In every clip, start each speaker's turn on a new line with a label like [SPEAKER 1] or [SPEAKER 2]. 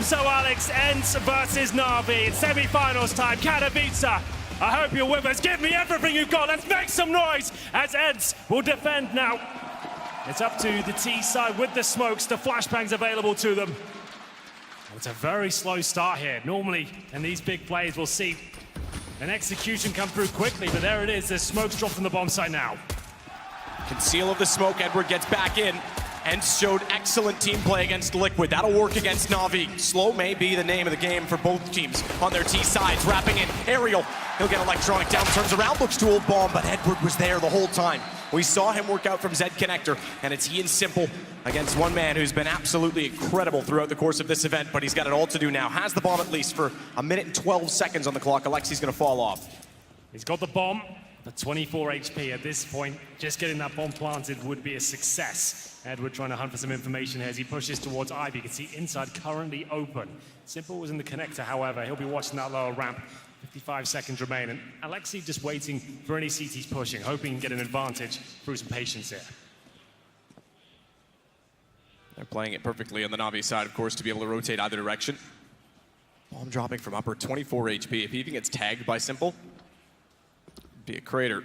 [SPEAKER 1] So Alex, ENCE versus Na'Vi. It's semi-finals time. Katowice, I hope you're with us. Give me everything you've got. Let's make some noise as ENCE will defend now. It's up to the T side with the smokes, the flashbangs available to them. It's a very slow start here. Normally, in these big plays, we'll see an execution come through quickly, but there it is. There's smokes dropped from the bomb site now.
[SPEAKER 2] Conceal of the smoke, Edward gets back in. ENCE showed excellent team play against Liquid. That'll work against Na'Vi. Slow may be the name of the game for both teams on their T sides. Wrapping in Aerial. He'll get electronic down, turns around, looks to hold bomb, but Edward was there the whole time. We saw him work out from Z Connector, and it's ENCE against one man who's been absolutely incredible throughout the course of this event, but he's got it all to do now. Has the bomb at least for a minute and 12 seconds on the clock. Alexi's gonna fall off.
[SPEAKER 1] He's got the bomb, but 24 HP at this point. Just getting that bomb planted would be a success. Edward trying to hunt for some information here as he pushes towards Ivy. You can see inside currently open. Simple was in the connector, however. He'll be watching that lower ramp. 55 seconds remain, and Alexi just waiting for any CTs pushing, hoping he can get an advantage through some patience here.
[SPEAKER 2] They're playing it perfectly on the Na'Vi side, of course, to be able to rotate either direction. Bomb dropping from upper, 24 HP. If he even gets tagged by Simple, it'd be a crater.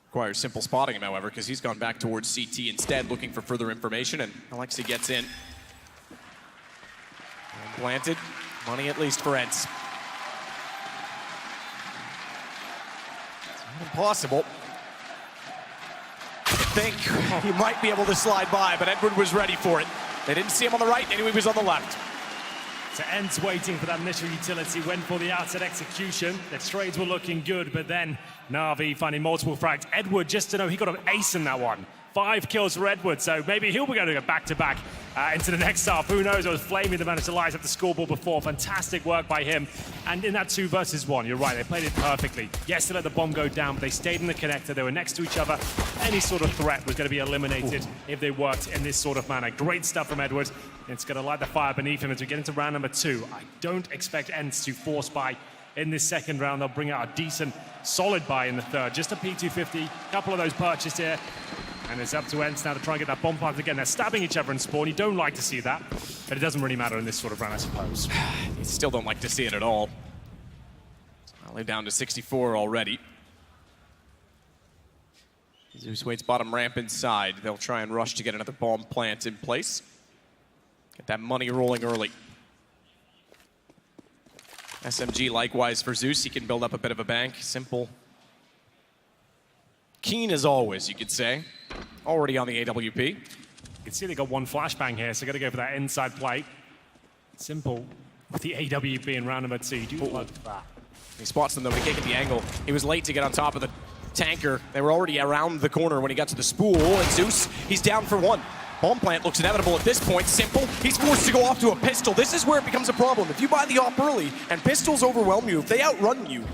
[SPEAKER 2] Requires Simple spotting him, however, because he's gone back towards CT instead, looking for further information, and Alexi gets in. And planted. Money at least for ENCE. It's not impossible. I think he might be able to slide by, but Edward was ready for it. They didn't see him on the right, they knew he was on the left.
[SPEAKER 1] So ENCE waiting for that initial utility, went for the outside execution. The trades were looking good, but then Na'Vi finding multiple frags. Edward, just to know, he got an ace in that one. 5 kills for Edward, so maybe he'll be going to go back-to-back into the next half. Who knows? It was Flamey that managed to light up the scoreboard before. Fantastic work by him. And in that 2 versus 1, you're right, they played it perfectly. Yes, they let the bomb go down, but they stayed in the connector. They were next to each other. Any sort of threat was going to be eliminated if they worked in this sort of manner. Great stuff from Edward. It's going to light the fire beneath him as we get into round number 2. I don't expect ENCE to force buy in this second round. They'll bring out a decent, solid buy in the third. Just a P250, a couple of those purchased here. And it's up to ENCE now to try and get that bomb planted again. They're stabbing each other in spawn. You don't like to see that, but it doesn't really matter in this sort of run, I suppose.
[SPEAKER 2] You still don't like to see it at all. Only down to 64 already. Zeus waits bottom ramp inside. They'll try and rush to get another bomb plant in place. Get that money rolling early. SMG likewise for Zeus. He can build up a bit of a bank. Simple. Keen as always, you could say. Already on the AWP.
[SPEAKER 1] You can see they got one flashbang here, so got to go for that inside play. Simple with the AWP in round number 2. You do love that.
[SPEAKER 2] He spots them though, but he can't get the angle. He was late to get on top of the tanker. They were already around the corner when he got to the spool, and Zeus, he's down for 1. Bomb plant looks inevitable at this point. Simple, he's forced to go off to a pistol. This is where it becomes a problem. If you buy the op early and pistols overwhelm you, if they outrun you,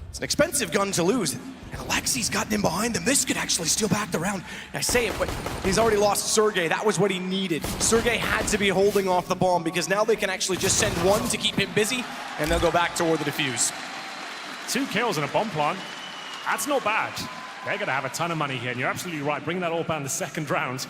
[SPEAKER 2] it's an expensive gun to lose. And Alexi's gotten in behind them. This could actually steal back the round. I say it, but he's already lost Sergey. That was what he needed. Sergey had to be holding off the bomb because now they can actually just send 1 to keep him busy, and they'll go back toward the defuse.
[SPEAKER 1] 2 kills and a bomb plant. That's not bad. They're going to have a ton of money here, and you're absolutely right. Bringing that all down the second round,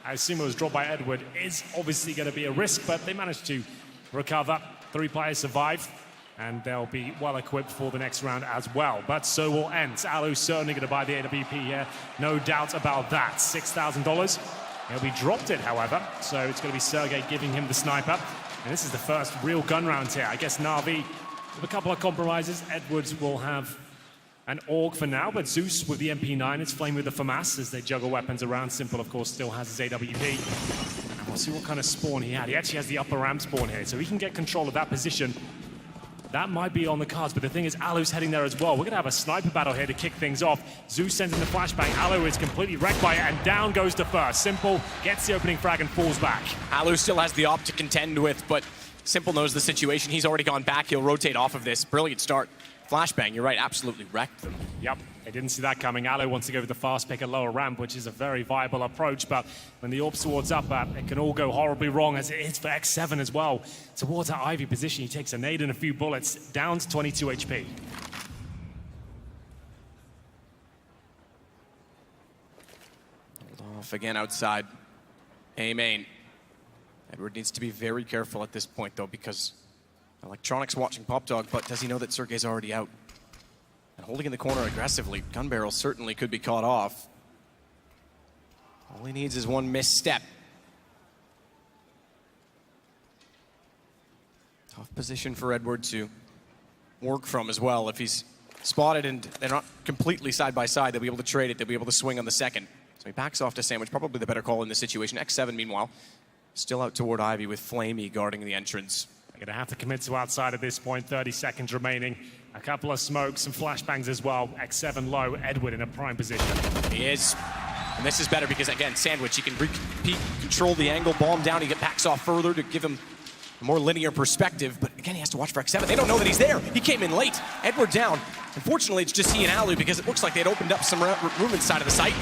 [SPEAKER 1] as Sumo was dropped by Edward, is obviously going to be a risk, but they managed to recover. 3 players survive. And they'll be well equipped for the next round as well. But so will ENCE. Alu's certainly going to buy the AWP here. No doubt about that. $6,000. He'll be dropped it, however. So it's going to be Sergey giving him the sniper. And this is the first real gun round here. I guess Na'Vi with a couple of compromises. Edwards will have an AUG for now, but Zeus with the MP9. It's Flame with the FAMAS as they juggle weapons around. Simple, of course, still has his AWP. And we'll see what kind of spawn he had. He actually has the upper ramp spawn here, so he can get control of that position. That might be on the cards, but the thing is, Alu's heading there as well. We're going to have a sniper battle here to kick things off. Zeus sends in the flashbang. Alu is completely wrecked by it, and down goes the first. Simple gets the opening frag and falls back.
[SPEAKER 2] Alu still has the op to contend with, but Simple knows the situation. He's already gone back. He'll rotate off of this. Brilliant start. Flashbang, you're right, absolutely wrecked them.
[SPEAKER 1] Yep, I didn't see that coming. Alu wants to go with the fast pick at lower ramp, which is a very viable approach, but when the AWP swords up, it can all go horribly wrong, as it is for X7 as well. Towards that Ivy position, he takes a nade and a few bullets, down to 22 HP. Hold
[SPEAKER 2] off again outside. A main. Edward needs to be very careful at this point, though, because Electronics watching Pop Dog, but does he know that Sergey's already out? And holding in the corner aggressively, Gun Barrel certainly could be caught off. All he needs is one misstep. Tough position for Edward to work from as well. If he's spotted and they're not completely side by side, they'll be able to trade it, they'll be able to swing on the second. So he backs off to Sandwich, probably the better call in this situation. X7, meanwhile, still out toward Ivy with Flamey guarding the entrance.
[SPEAKER 1] They're going to have to commit to outside at this point, 30 seconds remaining. A couple of smokes, some flashbangs as well. X7 low, Edward in a prime position.
[SPEAKER 2] He is. And this is better because, again, Sandwich, he can control the angle, bomb down, he backs off further to give him a more linear perspective. But again, he has to watch for X7. They don't know that he's there. He came in late. Edward down. Unfortunately, it's just he and Alu because it looks like they'd opened up some room inside of the site.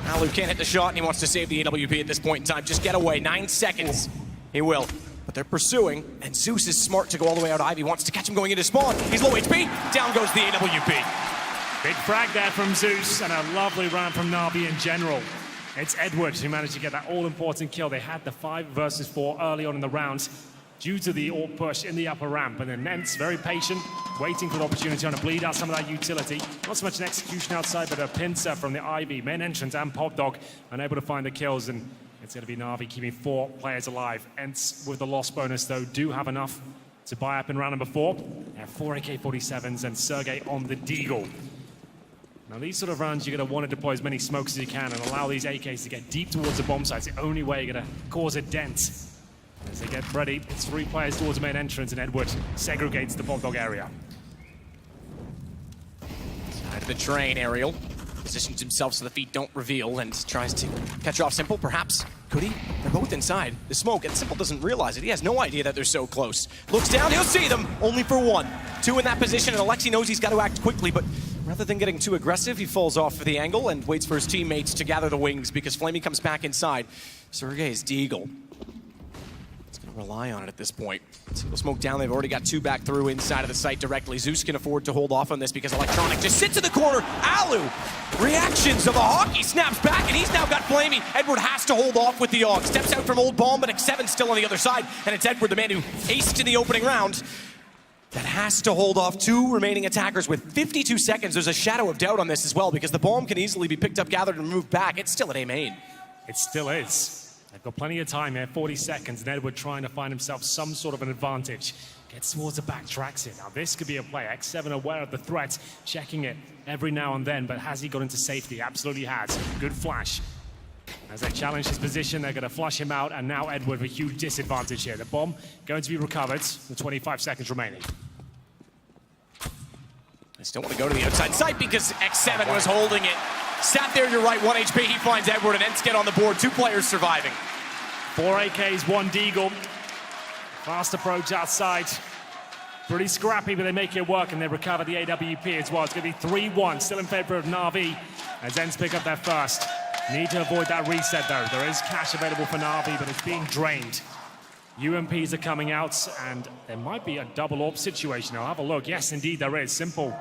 [SPEAKER 2] Alu can't hit the shot, and he wants to save the AWP at this point in time. Just get away. 9 seconds. He will. But they're pursuing, and Zeus is smart to go all the way out. Ivy wants to catch him going into spawn. He's low HP. Down goes the AWP.
[SPEAKER 1] Big frag there from Zeus, and a lovely round from Na'Vi in general. It's Edward who managed to get that all-important kill. They had the 5 versus 4 early on in the round due to the AWP push in the upper ramp. And then ENCE, very patient, waiting for the opportunity to bleed out some of that utility. Not so much an execution outside, but a pincer from the Ivy, main entrance, and Pop Dog, unable to find the kills. And it's going to be Na'Vi keeping 4 players alive. ENCE, with the loss bonus, though, do have enough to buy up in round number 4. They have 4 AK-47s and Sergey on the Deagle. Now, these sort of rounds, you're going to want to deploy as many smokes as you can and allow these AKs to get deep towards the bomb site. It's the only way you're going to cause a dent. As they get ready, it's 3 players towards the main entrance, and Edward segregates the Pop Dog area.
[SPEAKER 2] Side of the train, Aerial positions himself so the feet don't reveal and tries to catch off Simple, perhaps. Could he? They're both inside the smoke, and Simple doesn't realize it. He has no idea that they're so close. Looks down, he'll see them, only for 1. 2 in that position, and Alexi knows he's got to act quickly, but rather than getting too aggressive, he falls off for the angle and waits for his teammates to gather the wings because Flamey comes back inside. Sergey's Deagle. Rely on it at this point. Single smoke down, they've already got 2 back through inside of the site directly. Zeus can afford to hold off on this because Electronic just sits in the corner. Alu, reactions of a hockey, snaps back, and he's now got Flamey. Edward has to hold off with the AUG. Steps out from Old Bomb, but X7's still on the other side, and it's Edward, the man who aced in the opening round, that has to hold off 2 remaining attackers with 52 seconds. There's a shadow of doubt on this as well because the bomb can easily be picked up, gathered, and moved back. It's still at A main.
[SPEAKER 1] It still is. They've got plenty of time here, 40 seconds, and Edward trying to find himself some sort of an advantage. Gets towards the back, tracks it. Now this could be a play. X7 aware of the threat, checking it every now and then, but has he got into safety? Absolutely has. Good flash. As they challenge his position, they're going to flush him out, and now Edward with a huge disadvantage here. The bomb going to be recovered with 25 seconds remaining.
[SPEAKER 2] I still want to go to the outside site because X7 was holding it. Sat there, you're right, 1 HP, he finds Edward, and ENCE get on the board. 2 players surviving.
[SPEAKER 1] 4 AKs, 1 Deagle. Fast approach outside. Pretty scrappy, but they make it work, and they recover the AWP as well. It's going to be 3-1, still in favor of Na'Vi, as ENCE pick up their first. Need to avoid that reset, though. There is cash available for Na'Vi, but it's being drained. UMPs are coming out, and there might be a double AWP situation. I'll have a look. Yes, indeed, there is. Simple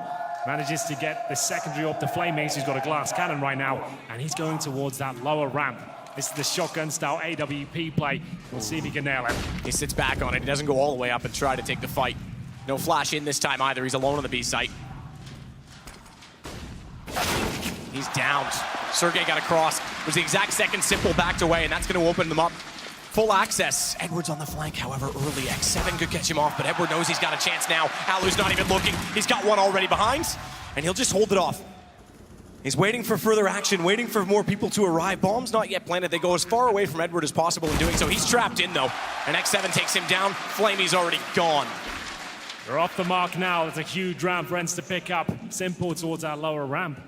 [SPEAKER 1] manages to get the secondary AWP to Flamey, who's got a glass cannon right now, and he's going towards that lower ramp. This is the shotgun-style AWP play. We'll see if he can nail it.
[SPEAKER 2] He sits back on it. He doesn't go all the way up and try to take the fight. No flash in this time either. He's alone on the B site. He's downed. Sergey got across. It was the exact second Simple backed away, and that's going to open them up. Full access. Edward's on the flank, however, early. X7 could catch him off, but Edward knows he's got a chance now. Alu's not even looking. He's got 1 already behind, and he'll just hold it off. He's waiting for further action, waiting for more people to arrive. Bomb's not yet planted. They go as far away from Edward as possible in doing so. He's trapped in, though, and X7 takes him down. Flamey's already gone.
[SPEAKER 1] They're off the mark now. It's a huge round for ENCE to pick up. Simple towards that lower ramp.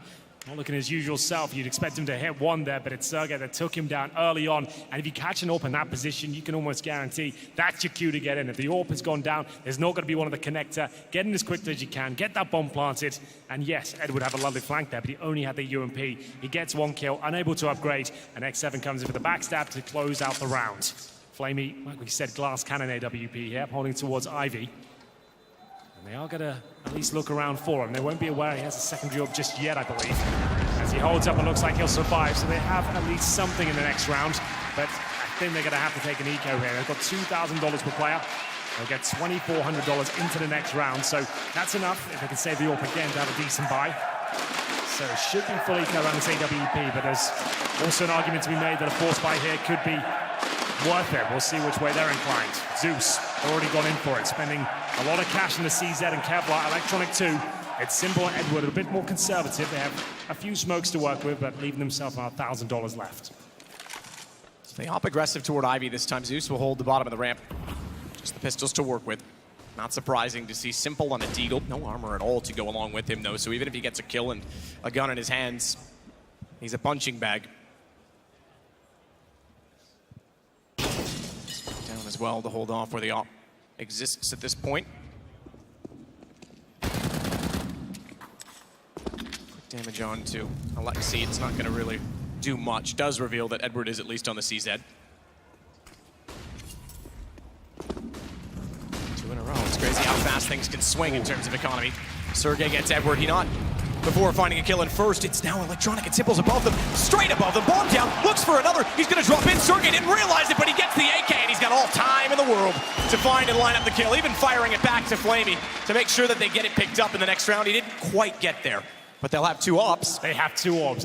[SPEAKER 1] Not looking his usual self. You'd expect him to hit 1 there, but it's Sergey that took him down early on. And if you catch an AWP in that position, you can almost guarantee that's your cue to get in. If the AWP has gone down, there's not going to be one of the connector. Get in as quickly as you can. Get that bomb planted. And yes, Ed would have a lovely flank there, but he only had the UMP. He gets 1 kill, unable to upgrade. And X7 comes in with the backstab to close out the round. Flamey, like we said, glass cannon AWP here, holding towards Ivy. And they are going to at least look around for him. They won't be aware he has a secondary AWP just yet, I believe. As he holds up, it looks like he'll survive. So they have at least something in the next round. But I think they're going to have to take an eco here. They've got $2,000 per player. They'll get $2,400 into the next round, so that's enough if they can save the AWP again to have a decent buy. So it should be full eco around this AWP, but there's also an argument to be made that a force buy here could be worth it. We'll see which way they're inclined. Zeus already gone in for it, spending a lot of cash in the CZ and Kevlar. Electronic 2. It's Simple and Edward, a bit more conservative. They have a few smokes to work with, but leaving themselves about $1,000 left.
[SPEAKER 2] So they hop aggressive toward Ivy this time. Zeus will hold the bottom of the ramp. Just the pistols to work with. Not surprising to see Simple on a Deagle. No armor at all to go along with him, though. So even if he gets a kill and a gun in his hands, he's a punching bag. Down as well to hold off where the op exists at this point. Damage on to Alexi. It's not going to really do much. Does reveal that Edward is at least on the CZ. 2 in a row. It's crazy how fast things can swing in terms of economy. Sergey gets Edward. He not before finding a kill in first. It's now Electronic and Simple's above them. Straight above them. Bomb down. Looks for another. He's going to drop in. Sergey didn't realize it, but he gets the AK, and he's got all time in the world to find and line up the kill. Even firing it back to Flamey to make sure that they get it picked up in the next round. He didn't quite get there. But they'll have 2 ops.
[SPEAKER 1] They have 2 orbs.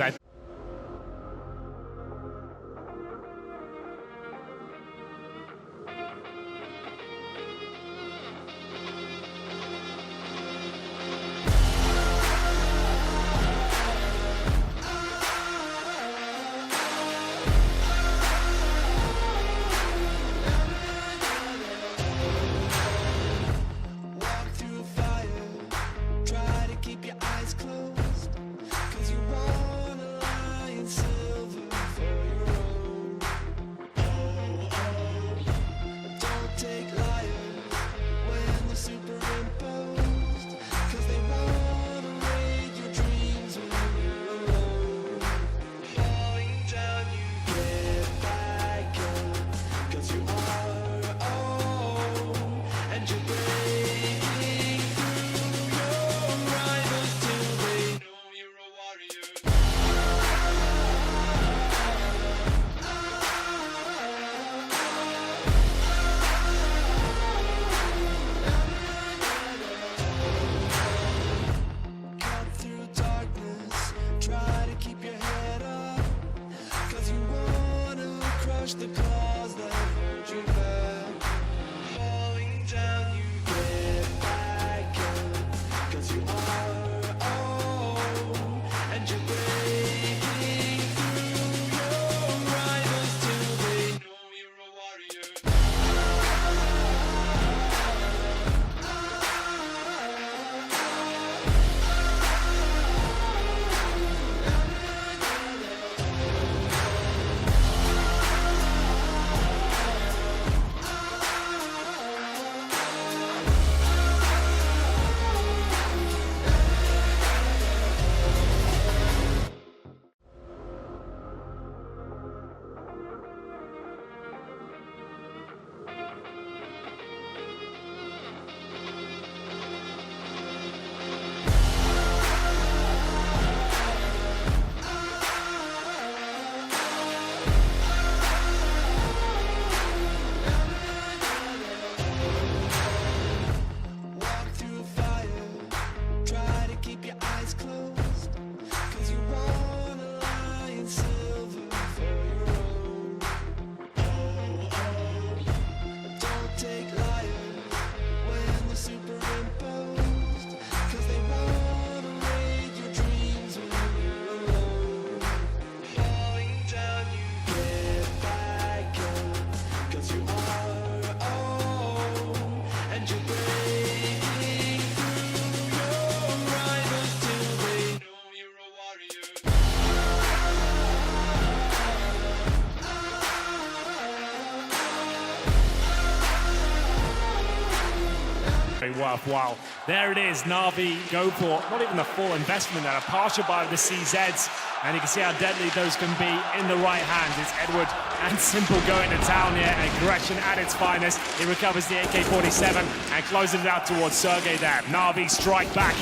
[SPEAKER 1] Worthwhile. There it is, Na'Vi go for not even the full investment there, a partial buy of the CZs, and you can see how deadly those can be in the right hand. It's Edward and Simple going to town here, aggression at its finest. He recovers the AK-47 and closes it out towards Sergey there. Na'Vi strike back,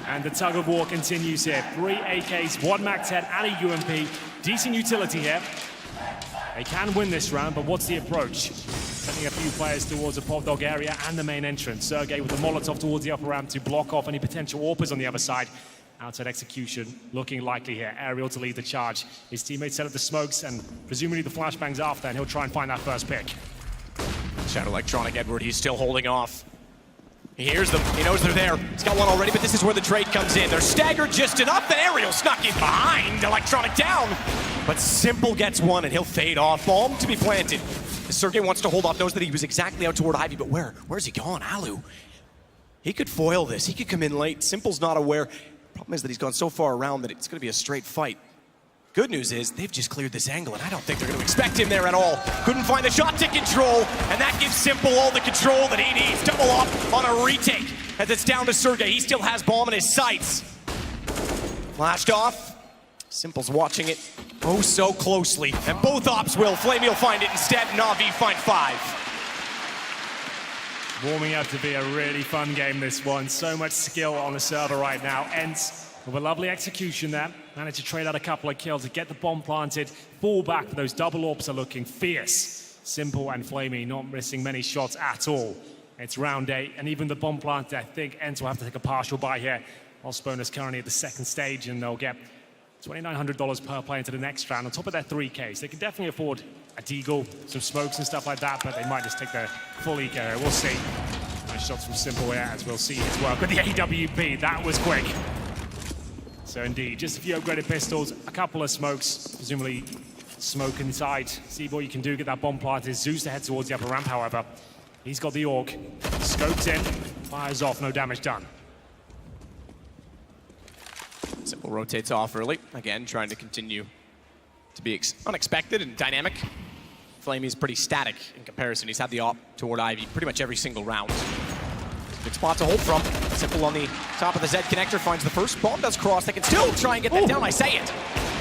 [SPEAKER 1] and the tug of war continues here. 3 AKs, 1 MAC-10 and a UMP. Decent utility here. They can win this round, but what's the approach? Sending a few players towards the pod dog area and the main entrance. Sergey with the Molotov towards the upper ramp to block off any potential AWPers on the other side. Outside execution looking likely here. Aerial to lead the charge. His teammates set up the smokes and presumably the flashbangs after, and he'll try and find that first pick.
[SPEAKER 2] Shout electronic Edward, he's still holding off. He hears them, he knows they're there. He's got one already, but this is where the trade comes in. They're staggered just enough, and Aerial snuck in behind. Electronic down, but Simple gets one, and he'll fade off. Bomb to be planted. Sergey wants to hold off, knows that he was exactly out toward Ivy, but where's he gone? Alu. He could foil this, he could come in late. Simple's not aware. Problem is that he's gone so far around that it's going to be a straight fight. Good news is they've just cleared this angle, and I don't think they're going to expect him there at all. Couldn't find the shot to control, and that gives Simple all the control that he needs. Double up on a retake as it's down to Sergey. He still has bomb in his sights. Flashed off. Simple's watching it oh so closely, and both ops will. Flamey will find it instead, Na'Vi find 5.
[SPEAKER 1] Warming up to be a really fun game, this one. So much skill on the server right now. ENCE with a lovely execution there. Managed to trade out a couple of kills to get the bomb planted. Fall back, but those double AWPs are looking fierce. Simple and Flamey not missing many shots at all. It's round 8, and even the bomb planted, I think ENCE will have to take a partial buy here. Osbone is currently at the second stage, and they'll get $2,900 per play into the next round on top of their 3Ks. They can definitely afford a deagle, some smokes and stuff like that, but they might just take the full eco. We'll see. Nice shots from Simple here, as we'll see as well. But the AWP, that was quick. So indeed, just a few upgraded pistols, a couple of smokes, presumably smoke inside. See what you can do, get that bomb planted. Zeus to head towards the upper ramp, however. He's got the AUG, scoped in, fires off, no damage done.
[SPEAKER 2] Simple rotates off early, again trying to continue to be unexpected and dynamic. Flamey's pretty static in comparison. He's had the op toward Ivy pretty much every single round. Good spot to hold from. Simple on the top of the Z connector finds the first. Bomb does cross. They can still try and get that down. I say it.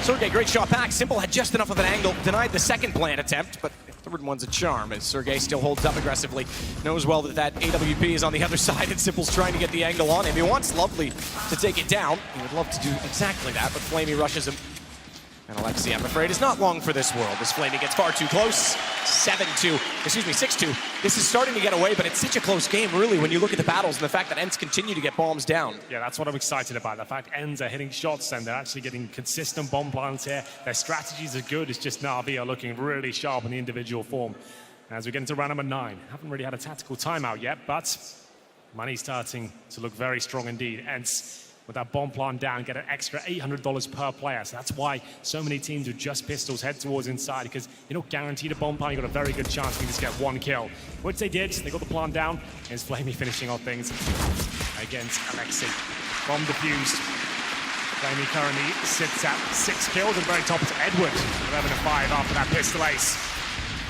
[SPEAKER 2] Sergey, great shot back. Simple had just enough of an angle. Denied the second plant attempt, but the third one's a charm as Sergey still holds up aggressively. Knows well that that AWP is on the other side and Simple's trying to get the angle on him. He wants Lovely to take it down. He would love to do exactly that, but Flamey rushes him. And Alexi, I'm afraid, is not long for this world. This Flamey gets far too close. 6-2. This is starting to get away, but it's such a close game, really, when you look at the battles and the fact that ENCE continue to get bombs down.
[SPEAKER 1] Yeah, that's what I'm excited about. The fact ENCE are hitting shots and they're actually getting consistent bomb plants here. Their strategies are good. It's just Na'Vi are looking really sharp in the individual form. As we get into round number 9, haven't really had a tactical timeout yet, but money's starting to look very strong indeed. ENCE, with that bomb plant down, get an extra $800 per player. So that's why so many teams with just pistols head towards inside, because you're not guaranteed a bomb plant. You've got a very good chance you just get one kill. Which they did. They got the plant down. Here's Flamey finishing off things against Alexi. Bomb defused. Flamey currently sits at 6 kills and very top is Edward. 11-5 after that pistol ace.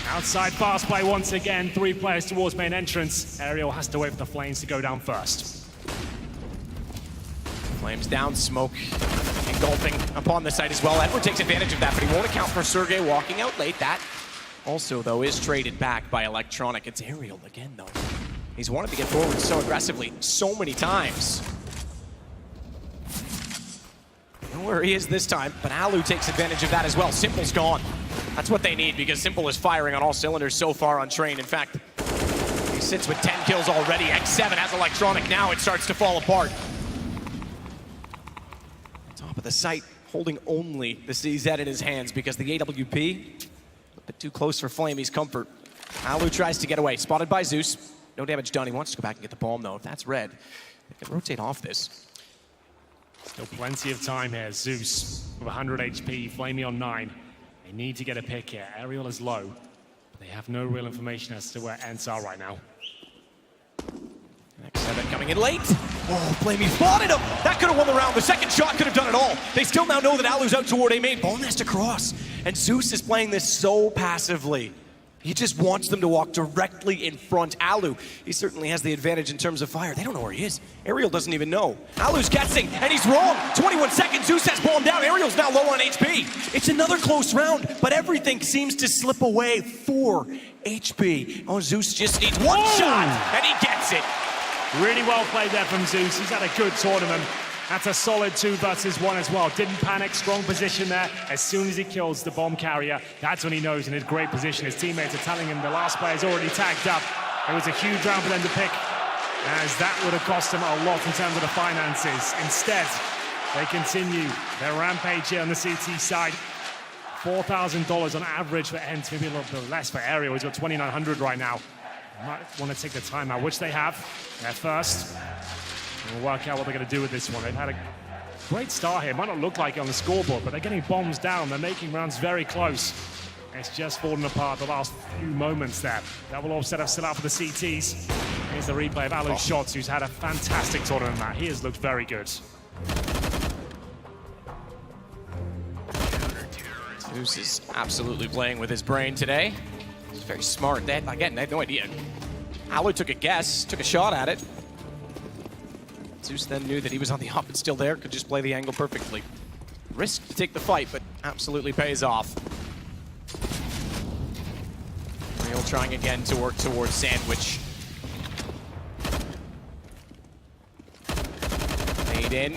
[SPEAKER 1] Outside fast play once again. 3 players towards main entrance. Aerial has to wait for the Flames to go down first.
[SPEAKER 2] Flames down, smoke engulfing upon the site as well. Edward takes advantage of that, but he won't account for Sergey walking out late. That also, though, is traded back by Electronic. It's Aerial again, though. He's wanted to get forward so aggressively so many times. I don't know where he is this time, but Alu takes advantage of that as well. Simple's gone. That's what they need, because Simple is firing on all cylinders so far on Train. In fact, he sits with 10 kills already. X7 has Electronic now. It starts to fall apart. But the site holding only the CZ in his hands because the AWP a bit too close for Flamey's comfort. Alu tries to get away, spotted by Zeus. No damage done. He wants to go back and get the bomb though. If that's red, they can rotate off this.
[SPEAKER 1] Still plenty of time here. Zeus with 100 HP, Flamey on 9. They need to get a pick here. Aerial is low, but they have no real information as to where ENCE are right now.
[SPEAKER 2] X7 coming in late. Oh, Flamey spotted him. That could have won the round. The second shot could have done it all. They still now know that Alu's out toward A main. Bomb has to cross. And Zeus is playing this so passively. He just wants them to walk directly in front. Alu, he certainly has the advantage in terms of fire. They don't know where he is. Aerial doesn't even know. Alu's guessing, and he's wrong. 21 seconds, Zeus has bomb down. Aerial's now low on HP. It's another close round, but everything seems to slip away. 4 HP. Oh, Zeus just needs one shot, and he gets it.
[SPEAKER 1] Really well played there from Zeus. He's had a good tournament. That's a solid 2 versus 1 as well. Didn't panic, strong position there. As soon as he kills the bomb carrier, that's when he knows in a great position. His teammates are telling him the last player's already tagged up. It was a huge round for them to pick, as that would have cost them a lot in terms of the finances. Instead, they continue their rampage here on the CT side. $4,000 on average for ENCE, maybe a little bit less for Aerial. He's got 2,900 right now. Might want to take the time out, which they have. They're first. And we'll work out what they're going to do with this one. They've had a great start here. Might not look like it on the scoreboard, but they're getting bombs down. They're making rounds very close. It's just fallen apart the last few moments there. That will all set us still out for the CTs. Here's the replay of Alu's shots, who's had a fantastic tournament, Matt. He has looked very good.
[SPEAKER 2] Zeus is absolutely playing with his brain today. He's very smart. They had no idea. Alu took a guess, took a shot at it. Zeus then knew that he was on the up and still there, could just play the angle perfectly. Risk to take the fight, but absolutely pays off. Real trying again to work towards Sandwich. Fade in.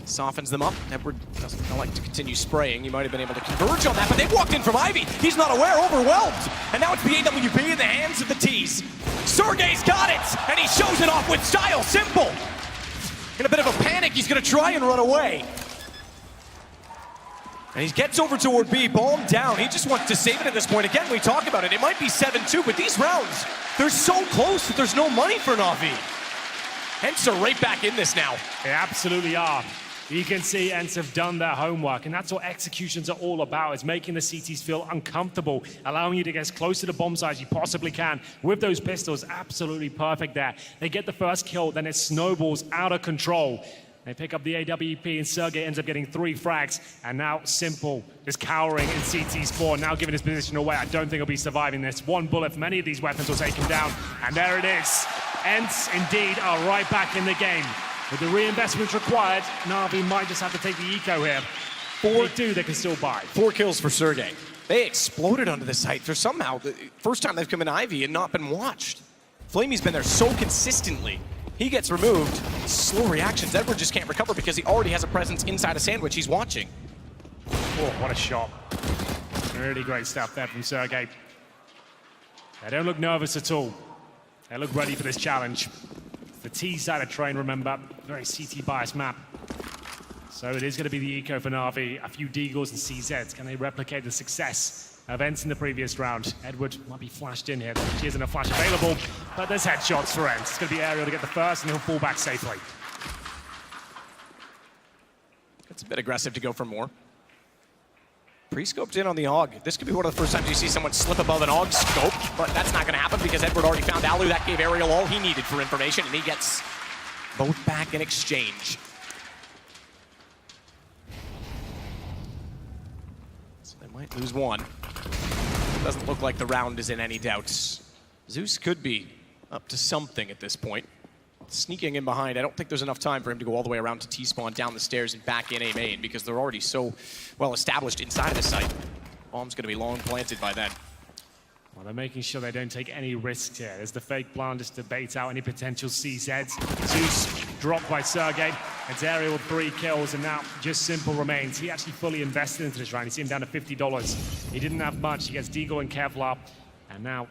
[SPEAKER 2] Softens them up. Edward doesn't like to continue spraying. He might have been able to converge on that, but they walked in from Ivy. He's not aware, overwhelmed. And now it's the AWP in the hands of the T's. Sergey's got it, and he shows it off with style. Simple. In a bit of a panic, he's going to try and run away. And he gets over toward B, bomb down. He just wants to save it at this point. Again, we talk about it. It might be 7-2, but these rounds, they're so close that there's no money for Na'Vi. ENCE are right back in this now.
[SPEAKER 1] They absolutely are. You can see ENCE have done their homework, and that's what executions are all about, is making the CTs feel uncomfortable, allowing you to get as close to the bomb site as you possibly can. With those pistols, absolutely perfect there. They get the first kill, then it snowballs out of control. They pick up the AWP, and Sergey ends up getting 3 frags, and now Simple is cowering in CT spawn, now giving his position away. I don't think he'll be surviving this. 1 bullet from any of these weapons will take him down, and there it is. ENCE, indeed, are right back in the game. With the reinvestment required, Na'Vi might just have to take the eco here. They can still buy.
[SPEAKER 2] 4 kills for Sergey. They exploded onto the site for somehow the first time they've come in Ivy and not been watched. Flamey's been there so consistently. He gets removed. Slow reactions. Edward just can't recover because he already has a presence inside a sandwich. He's watching.
[SPEAKER 1] Oh, what a shot. Really great stuff there from Sergey. They don't look nervous at all. They look ready for this challenge. The T side of train, remember, very CT biased map. So it is going to be the eco for Na'Vi, a few Deagles and CZs. Can they replicate the success of ENCE in the previous round? Edward might be flashed in here. There isn't a flash available, but there's headshots for ENCE. It's going to be Aerial to get the first, and he'll fall back safely.
[SPEAKER 2] It's a bit aggressive to go for more. Pre-scoped in on the AUG. This could be one of the first times you see someone slip above an AUG scope, but that's not going to happen because Edward already found Alu. That gave Aerial all he needed for information, and he gets both back in exchange. So they might lose one. Doesn't look like the round is in any doubt. Zeus could be up to something at this point. Sneaking in behind, I don't think there's enough time for him to go all the way around to T-spawn, down the stairs, and back in A main because they're already so well established inside of the site. Bomb's going to be long planted by then.
[SPEAKER 1] Well, they're making sure they don't take any risks here. There's the fake plan just to bait out any potential CZs. Zeus dropped by Sergey. It's Aerial with 3 kills, and now just Simple remains. He actually fully invested into this round. You see him down to $50. He didn't have much. He gets Deagle and Kevlar, and now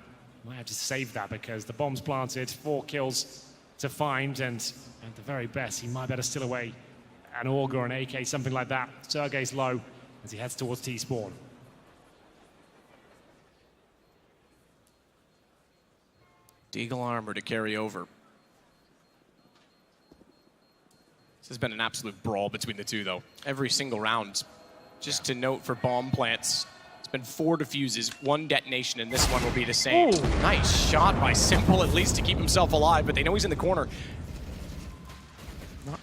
[SPEAKER 1] might have to save that because the bomb's planted. 4 kills to find, and at the very best, he might better steal away an AUG or an AK, something like that. Sergey's low as he heads towards T-spawn.
[SPEAKER 2] Deagle armor to carry over. This has been an absolute brawl between the two, though. Every single round. Just to note for bomb plants, it's been 4 defuses, 1 detonation, and this one will be the same.
[SPEAKER 1] Ooh.
[SPEAKER 2] Nice shot by Simple, at least to keep himself alive, but they know he's in the corner. Not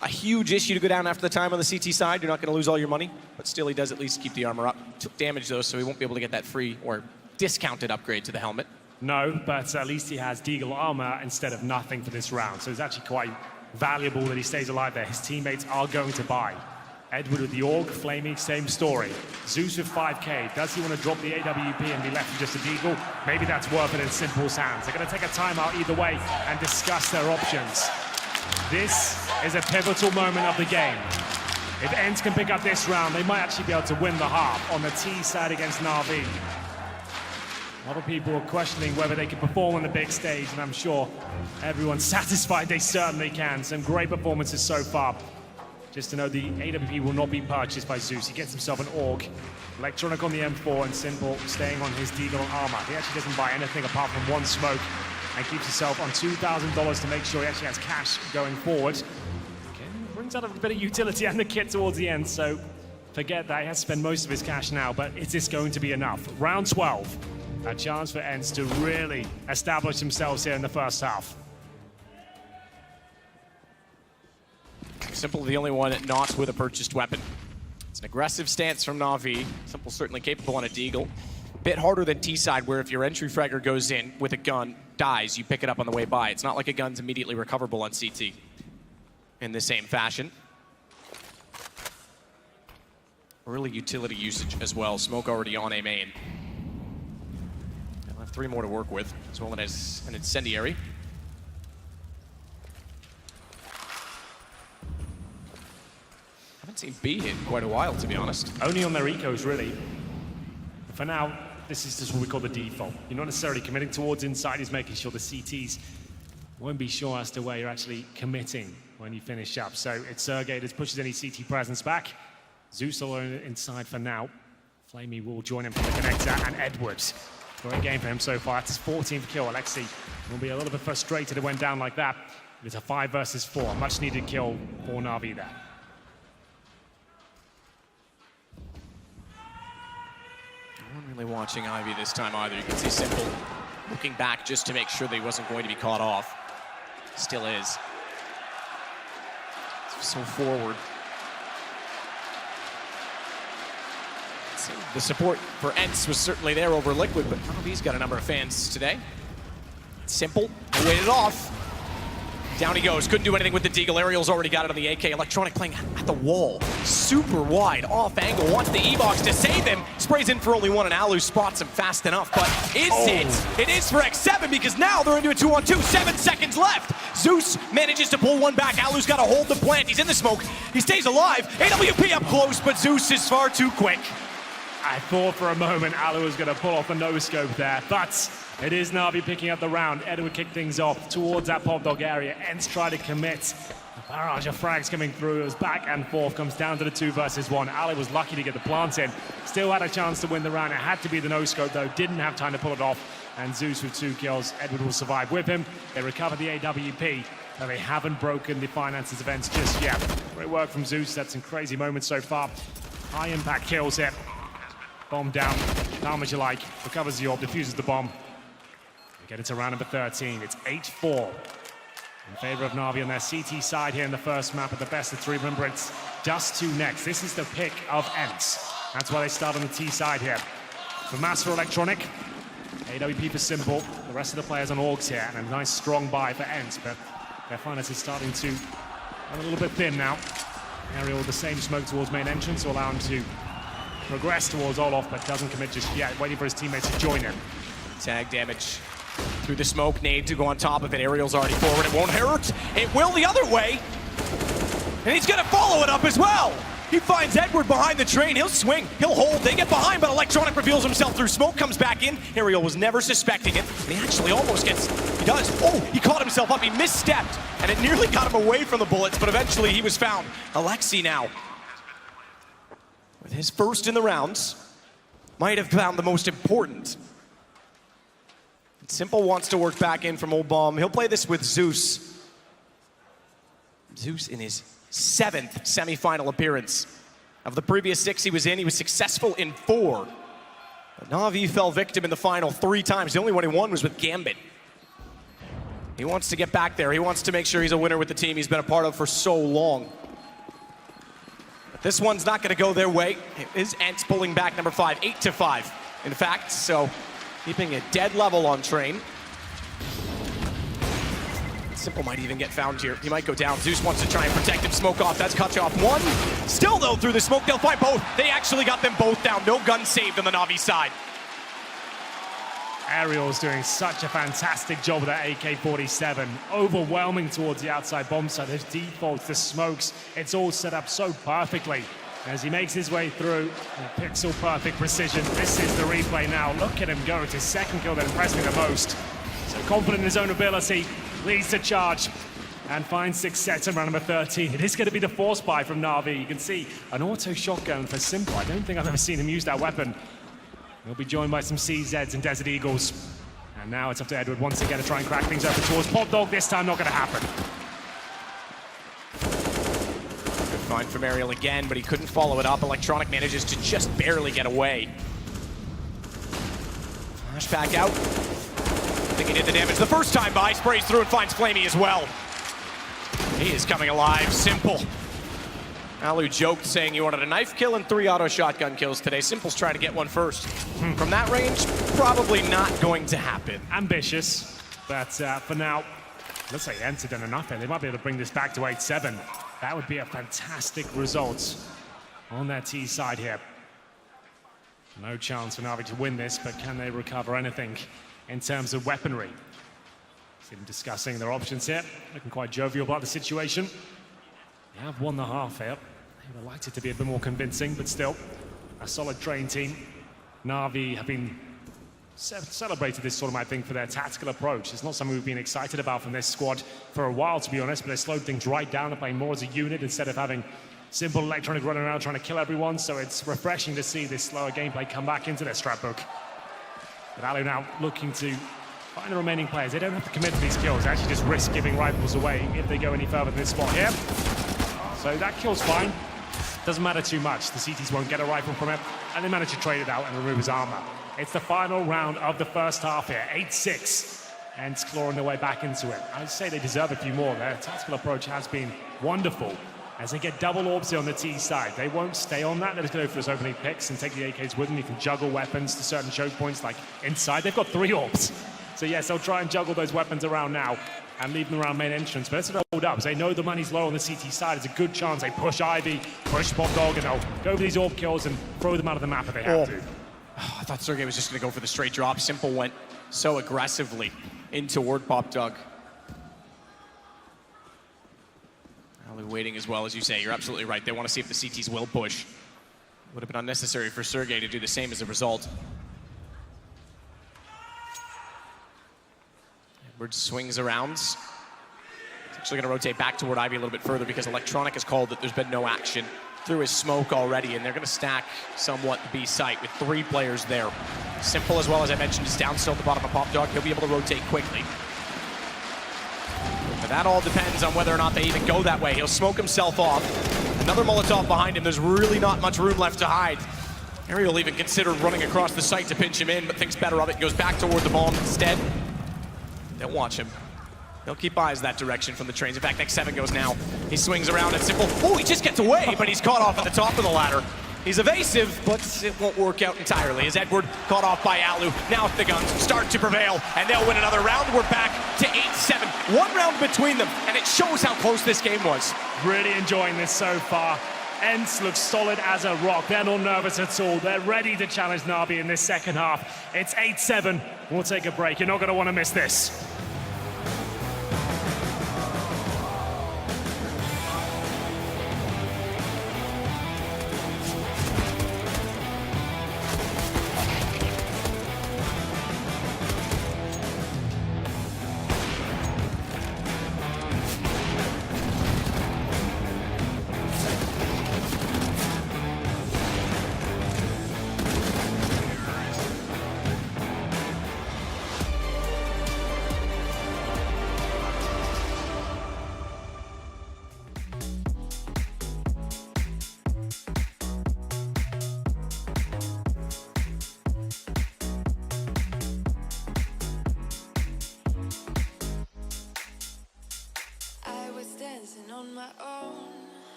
[SPEAKER 2] a huge issue to go down after the time on the CT side. You're not going to lose all your money, but still he does at least keep the armor up. Took damage, though, so he won't be able to get that free or discounted upgrade to the helmet.
[SPEAKER 1] No, but at least he has Deagle armor instead of nothing for this round, so it's actually quite valuable that he stays alive there. His teammates are going to buy. Edward with the AUG, Flamey, same story. Zeus with 5K. Does he want to drop the AWP and be left with just a Deagle? Maybe that's worth it in Simple's hands. They're going to take a timeout either way and discuss their options. This is a pivotal moment of the game. If ENCE can pick up this round, they might actually be able to win the half on the T side against Na'Vi. A lot of people are questioning whether they can perform on the big stage, and I'm sure everyone's satisfied they certainly can. Some great performances so far. Just to know the AWP will not be purchased by Zeus. He gets himself an AUG. Electronic on the M4 and Simple staying on his Deagle armor. He actually doesn't buy anything apart from one smoke and keeps himself on $2,000 to make sure he actually has cash going forward. Okay, brings out a bit of utility and the kit towards the end, so forget that. He has to spend most of his cash now, but is this going to be enough? Round 12, a chance for ENCE to really establish themselves here in the first half.
[SPEAKER 2] Simple, the only one not with a purchased weapon. It's an aggressive stance from Na'Vi. Simple certainly capable on a Deagle. Bit harder than T-side, where if your entry fragger goes in with a gun, dies, you pick it up on the way by. It's not like a gun's immediately recoverable on CT in the same fashion. Early utility usage as well. Smoke already on A main. They'll have 3 more to work with, as well as an incendiary. Haven't seen B hit in quite a while, to be honest.
[SPEAKER 1] Only on their ecos, really. For now, this is just what we call the default. You're not necessarily committing towards inside, he's making sure the CTs won't be sure as to where you're actually committing when you finish up. So it's Sergey that pushes any CT presence back. Zeus alone inside for now. Flamey will join him for the connector, and Edwards. Great game for him so far. That's his 14th kill. Alexi will be a little bit frustrated it went down like that. It's a 5 versus 4. Much needed kill for Na'Vi there.
[SPEAKER 2] Really watching Ivy this time either. You can see Simple looking back just to make sure that he wasn't going to be caught off. Still is. So forward. So the support for ENCE was certainly there over Liquid, but Navi's got a number of fans today. Simple, waited off. Down he goes, couldn't do anything with the Deagle. Ariel's already got it on the AK. Electronic playing at the wall. Super wide, off angle, wants the E-box to save him. Sprays in for only 1, and Alu spots him fast enough, but is it? It is for X7, because now they're into a 2-on-2, 7 seconds left. Zeus manages to pull one back. Alu's got to hold the plant. He's in the smoke. He stays alive. AWP up close, but Zeus is far too quick.
[SPEAKER 1] I thought for a moment Alu was going to pull off a no-scope there, but it is Na'Vi picking up the round. Edward kicked things off towards that pop dog area. ENCE tried to commit. A barrage of frags coming through. It was back and forth, comes down to the 2 versus 1. Alu was lucky to get the plant in. Still had a chance to win the round. It had to be the no-scope, though. Didn't have time to pull it off. And Zeus with 2 kills. Edward will survive with him. They recover the AWP, but they haven't broken the finances of ENCE just yet. Great work from Zeus. That's some crazy moments so far. High impact kills here. Bomb down, calm as you like, recovers the orb, defuses the bomb. We get it to round number 13. It's 8-4 in favor of Na'Vi on their CT side here in the first map of the best of 3. Remember, it's just 2 next. This is the pick of ENCE. That's why they start on the T side here. For Master Electronic, AWP for Simple. The rest of the players on AUGs here, and a nice strong buy for ENCE, but their finances starting to run a little bit thin now. Ariel with the same smoke towards main entrance to allow him to progress towards Olof, but doesn't commit just yet, waiting for his teammates to join him.
[SPEAKER 2] Tag damage through the smoke. Nade to go on top of it. Ariel's already forward. It won't hurt. It will the other way. And he's going to follow it up as well. He finds Edward behind the train. He'll swing. He'll hold. They get behind, but Electronic reveals himself through smoke, comes back in. Ariel was never suspecting it. And he actually almost gets... He does. Oh, he caught himself up. He misstepped. And it nearly got him away from the bullets, but eventually he was found. Alexi now, with his first in the rounds, might have found the most important. Simple wants to work back in from Old Bomb. He'll play this with Zeus. Zeus in his 7th semifinal appearance. Of the previous 6 he was in, he was successful in 4. But Na'Vi fell victim in the final 3 times. The only one he won was with Gambit. He wants to get back there. He wants to make sure he's a winner with the team he's been a part of for so long. This one's not going to go their way. It is ENCE pulling back number 5, 8-5, in fact. So keeping a dead level on train. Simple might even get found here. He might go down. Zeus wants to try and protect him. Smoke off. That's cut off 1. Still, though, through the smoke, they'll find both. They actually got them both down. No gun saved on the Na'Vi side.
[SPEAKER 1] Ariel's doing such a fantastic job with that AK-47. Overwhelming towards the outside bomb site. Those defaults, the smokes, it's all set up so perfectly. As he makes his way through, pixel perfect precision. This is the replay now. Look at him go. It's his second kill that impressed me the most. So confident in his own ability, leads the charge and finds success in round number 13. It is going to be the force buy from Na'Vi. You can see an auto shotgun for Simple. I don't think I've ever seen him use that weapon. He'll be joined by some CZs and Desert Eagles. And now it's up to Edward once again to try and crack things open towards Pop Dog. This time not going to happen.
[SPEAKER 2] Good find from Ariel again, but he couldn't follow it up. Electronic manages to just barely get away. Flashback out. I think he did the damage the first time by. Sprays through and finds Flamey as well. He is coming alive. Simple. Alu joked saying he wanted a knife kill and 3 auto shotgun kills today. Simple's trying to get one first. From that range, probably not going to happen.
[SPEAKER 1] Ambitious, but for now, looks like ENCE done enough there. They might be able to bring this back to 8-7. That would be a fantastic result on their T side here. No chance for Na'Vi to win this, but can they recover anything in terms of weaponry? See them discussing their options here, looking quite jovial about the situation. They have won the half here. They would have liked it to be a bit more convincing, but still, a solid train team. Na'Vi have been celebrated this sort of, I think, for their tactical approach. It's not something we've been excited about from this squad for a while, to be honest, but they slowed things right down and playing more as a unit instead of having Simple Electronic running around trying to kill everyone, so it's refreshing to see this slower gameplay come back into their scrapbook. But Alu now looking to find the remaining players. They don't have to commit to these kills. They actually just risk giving rifles away if they go any further than this spot here. So that kill's fine. Doesn't matter too much. The CTs won't get a rifle from it, and they manage to trade it out and remove his armor. It's the final round of the first half here, 8-6, and it's clawing their way back into it. I'd say they deserve a few more. Their tactical approach has been wonderful. As they get double orbs here on the T side, they won't stay on that. They're just going to go for those opening picks and take the AKs with them. You can juggle weapons to certain choke points, like inside. They've got 3 orbs. So yes, they'll try and juggle those weapons around now and leave them around main entrance. But let's hold up. They know the money's low on the CT side. It's a good chance they push Ivy, push Pop Dog, and they'll go for these orb kills and throw them out of the map if they have to.
[SPEAKER 2] Oh, I thought Sergey was just going to go for the straight drop. Simple went so aggressively in toward Pop Dog. Alu waiting as well, as you say. You're absolutely right. They want to see if the CTs will push. Would have been unnecessary for Sergey to do the same as a result. Edward swings around. He's actually going to rotate back toward Ivy a little bit further because Electronic has called that there's been no action through his smoke already, and they're going to stack somewhat the B site with 3 players there. Simple, as well as I mentioned, is down still at the bottom of Pop Dog. He'll be able to rotate quickly. But that all depends on whether or not they even go that way. He'll smoke himself off. Another Molotov behind him. There's really not much room left to hide. Ariel even considered running across the site to pinch him in, but thinks better of it and goes back toward the bomb instead. They'll watch him. They'll keep eyes that direction from the trains. In fact, next 7 goes now. He swings around at Simple. Oh, he just gets away, but he's caught off at the top of the ladder. He's evasive, but it won't work out entirely as Edward caught off by Alu. Now the guns start to prevail, and they'll win another round. We're back to 8-7. 1 round between them, and it shows how close this game was.
[SPEAKER 1] Really enjoying this so far. ENCE looks solid as a rock. They're not nervous at all. They're ready to challenge Na'Vi in this second half. It's 8-7. We'll take a break. You're not going to want to miss this.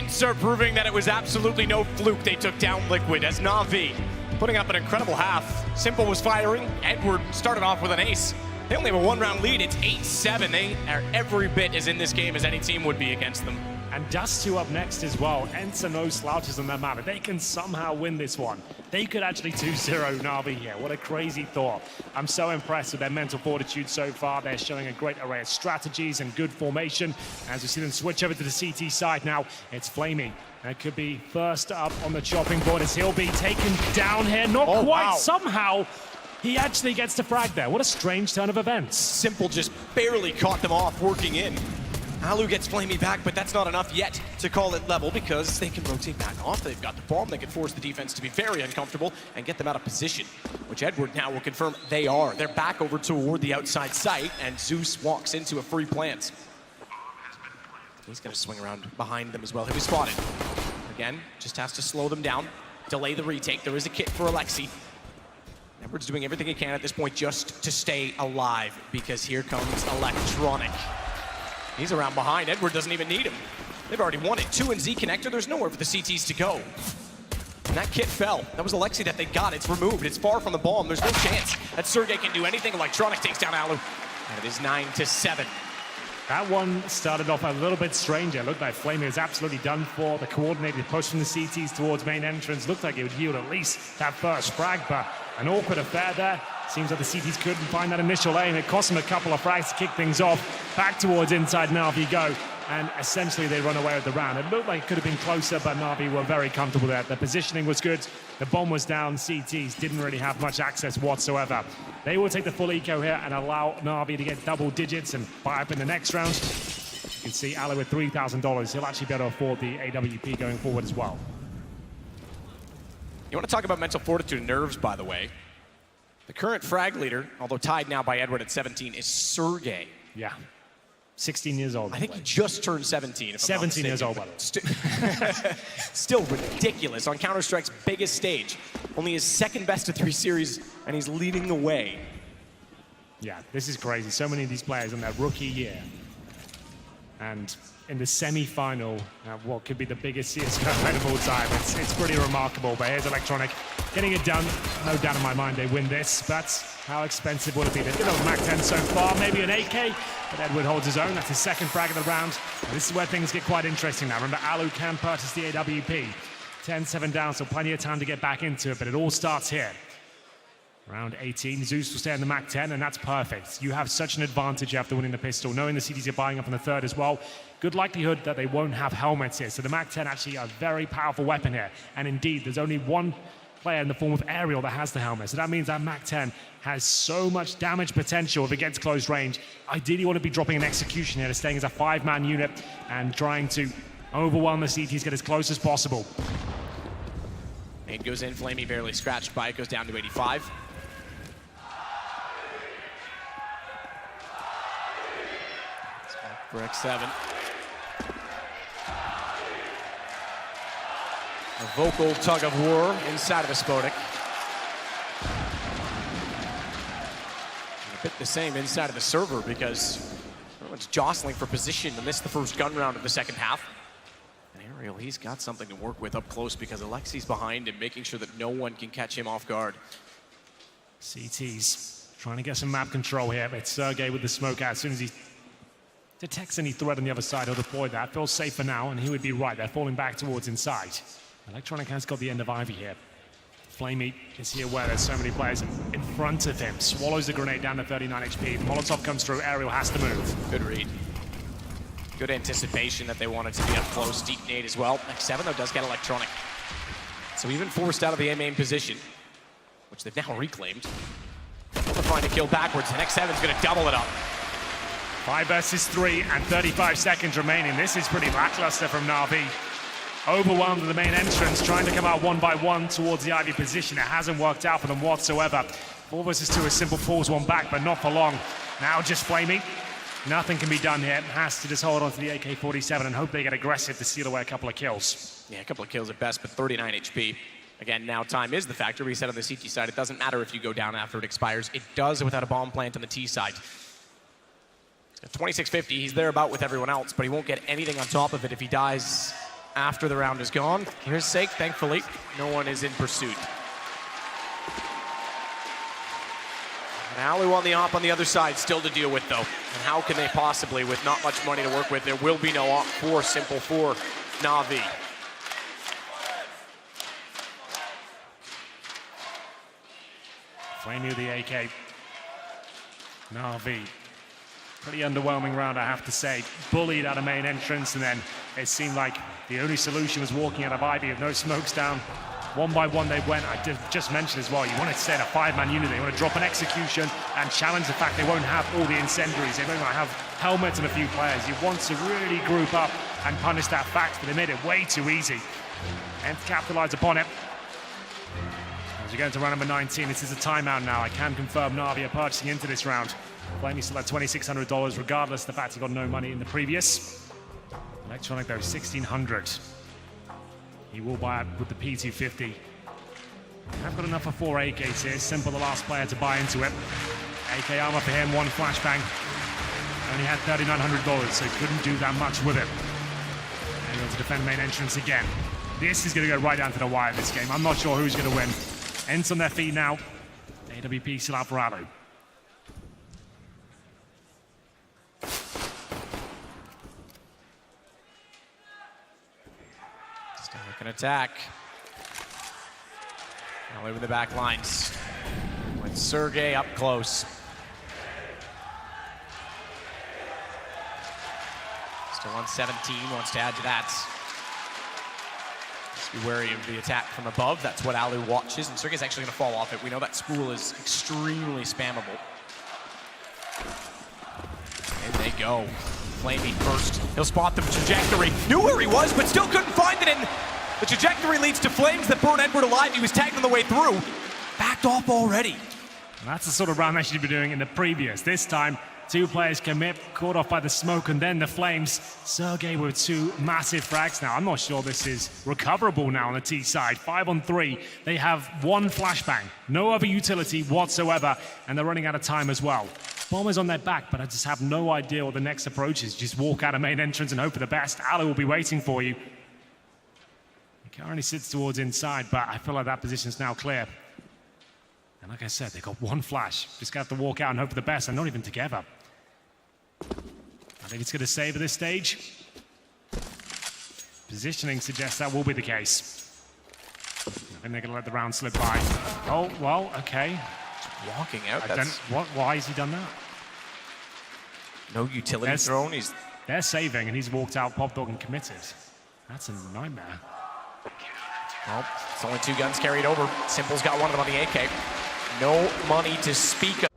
[SPEAKER 2] ENCE are proving that it was absolutely no fluke they took down Liquid as Na'Vi putting up an incredible half. Simple was firing. Edward started off with an ace. They only have a one-round lead. It's 8-7. They are every bit as in this game as any team would be against them.
[SPEAKER 1] And Dust2 up next as well. ENCE are no slouches on that map. If they can somehow win this one, they could actually 2-0 Na'Vi here. What a crazy thought. I'm so impressed with their mental fortitude so far. They're showing a great array of strategies and good formation. As we see them switch over to the CT side now, it's Flamey. That could be first up on the chopping board as he'll be taken down here. Not quite. Wow. Somehow, he actually gets to frag there. What a strange turn of events.
[SPEAKER 2] Simple just barely caught them off working in. Alu gets Flamey back, but that's not enough yet to call it level because they can rotate back off. They've got the bomb. They can force the defense to be very uncomfortable and get them out of position, which Edward now will confirm they are. They're back over toward the outside site, and Zeus walks into a free plant. He's going to swing around behind them as well. He'll be spotted. Again, just has to slow them down, delay the retake. There is a kit for Alexi. Edward's doing everything he can at this point just to stay alive because here comes Electronic. He's around behind. Edward doesn't even need him. They've already won it. 2 and Z connector. There's nowhere for the CTs to go. And that kit fell. That was Alexi that they got. It's removed. It's far from the bomb. There's no chance that Sergey can do anything. Electronic takes down Alu. And it is 9-7.
[SPEAKER 1] That one started off a little bit strange. It looked like Flamey was absolutely done for. The coordinated push from the CTs towards main entrance looked like it would yield at least that first frag, but an awkward affair there. Seems like the CTs couldn't find that initial aim. It cost them a couple of frags to kick things off. Back towards inside Na'Vi go, and essentially they run away with the round. It looked like it could have been closer, but Na'Vi were very comfortable there. The positioning was good. The bomb was down. CTs didn't really have much access whatsoever. They will take the full eco here and allow Na'Vi to get double digits and buy up in the next round. You can see Alu with $3,000. He'll actually be able to afford the AWP going forward as well.
[SPEAKER 2] You want to talk about mental fortitude and nerves, by the way. The current frag leader, although tied now by Edward at 17, is Sergey.
[SPEAKER 1] Yeah. 16 years old.
[SPEAKER 2] I think he just turned 17. If
[SPEAKER 1] 17 years old, by the way.
[SPEAKER 2] Still ridiculous on Counter-Strike's biggest stage. Only his second best of 3 series, and he's leading the way.
[SPEAKER 1] Yeah, this is crazy. So many of these players in their rookie year. And in the semi-final, what could be the biggest CSGO event of all time. It's pretty remarkable, but here's Electronic getting it done. No doubt in my mind they win this, but how expensive would it be? They've got a Mac 10 so far, maybe an AK, but Edward holds his own. That's his second frag of the round. And this is where things get quite interesting now. Remember, Alu can purchase the AWP. 10-7 down, so plenty of time to get back into it, but it all starts here. Round 18, Zeus will stay on the Mac 10, and that's perfect. You have such an advantage after winning the pistol, knowing the CTs are buying up on the third as well. Good likelihood that they won't have helmets here, so the Mac 10 actually a very powerful weapon here. And indeed, there's only one player in the form of Aerial that has the helmet, so that means that Mac 10 has so much damage potential if it gets close range. Ideally, you want to be dropping an execution here, staying as a 5-man unit and trying to overwhelm the CTs, get as close as possible.
[SPEAKER 2] It goes in, Flamey barely scratched by it, goes down to 85. For X7. A vocal tug of war inside of a Spodek. A bit the same inside of the server because everyone's jostling for position to miss the first gun round of the second half. And Aerial, he's got something to work with up close because Alexi's behind him, making sure that no one can catch him off guard.
[SPEAKER 1] CT's trying to get some map control here, but Sergey with the smoke out as soon as he detects any threat on the other side, he'll deploy that. Feels safe for now, and he would be right. They're falling back towards inside. Electronic has got the end of Ivy here. Flamey is here where there's so many players in front of him. Swallows the grenade down to 39 HP. The Molotov comes through. Aerial has to move.
[SPEAKER 2] Good read. Good anticipation that they wanted to be up close. Deep nade as well. X7, though, does get Electronic. So even forced out of the A-main position, which they've now reclaimed. Able to find a kill backwards, and X7's going to double it up.
[SPEAKER 1] 5 versus 3 and 35 seconds remaining. This is pretty lackluster from Na'Vi. Overwhelmed at the main entrance, trying to come out one by one towards the Ivy position. It hasn't worked out for them whatsoever. 4 versus 2, a simple pulls one back, but not for long. Now just Flamey. Nothing can be done here. Has to just hold on to the AK-47 and hope they get aggressive to seal away a couple of kills.
[SPEAKER 2] Yeah, a couple of kills at best, but 39 HP. Again, now time is the factor. We said on the CT side, it doesn't matter if you go down after it expires. It does without a bomb plant on the T side. At 2650, he's there about with everyone else, but he won't get anything on top of it if he dies after the round is gone. For his sake, thankfully, no one is in pursuit. And Alu on the op on the other side, still to deal with, though. And how can they possibly, with not much money to work with, there will be no op for Simple for Na'Vi.
[SPEAKER 1] Flamey with the AK. Na'Vi. Pretty underwhelming round, I have to say. Bullied out of main entrance, and then it seemed like the only solution was walking out of Ivy with no smokes down. One by one they went. I did just mention as well, you want to set a 5-man unit. They want to drop an execution and challenge the fact they won't have all the incendiaries. They might not have helmets and a few players. You want to really group up and punish that fact, but they made it way too easy. And capitalize upon it. As we go into round number 19, this is a timeout now. I can confirm Na'Vi are purchasing into this round. Flamey still had $2,600, regardless of the fact he got no money in the previous. Electronic, though, $1,600. He will buy it with the P250. I've got enough for 4 AKs here. Simple, the last player to buy into it. AK armor for him, 1 flashbang. Only had $3,900, so couldn't do that much with it. And going to defend main entrance again. This is going to go right down to the wire this game. I'm not sure who's going to win. ENCE on their feet now. AWP still out for Alu.
[SPEAKER 2] Still looking attack. Now over the back lines. With Sergey up close. Still on 17, wants to add to that. Be wary of the attack from above. That's what Alu watches, and Sergey's actually going to fall off it. We know that spool is extremely spammable. And they go. Flamey first. He'll spot the trajectory. Knew where he was, but still couldn't find it. And the trajectory leads to flames that burn Edward alive. He was tagged on the way through. Backed off already.
[SPEAKER 1] And that's the sort of round they should be doing in the previous. This time, 2 players commit, caught off by the smoke and then the flames. Sergey with 2 massive frags now. I'm not sure this is recoverable now on the T side. 5 on 3. They have 1 flashbang. No other utility whatsoever, and they're running out of time as well. Bomber's on their back, but I just have no idea what the next approach is. Just walk out of main entrance and hope for the best. Alu will be waiting for you. He currently sits towards inside, but I feel like that position's now clear. And like I said, they got 1 flash. Just got to walk out and hope for the best, and not even together. I think it's going to save at this stage. Positioning suggests that will be the case. I think they're going to let the round slip by. Oh, well, okay.
[SPEAKER 2] Walking out,
[SPEAKER 1] why has he done that?
[SPEAKER 2] No utility thrown.
[SPEAKER 1] They're saving, and he's walked out, popped dog, and committed. That's a nightmare.
[SPEAKER 2] Well, it's only 2 guns carried over. Simple's got one of them on the AK. No money to speak of.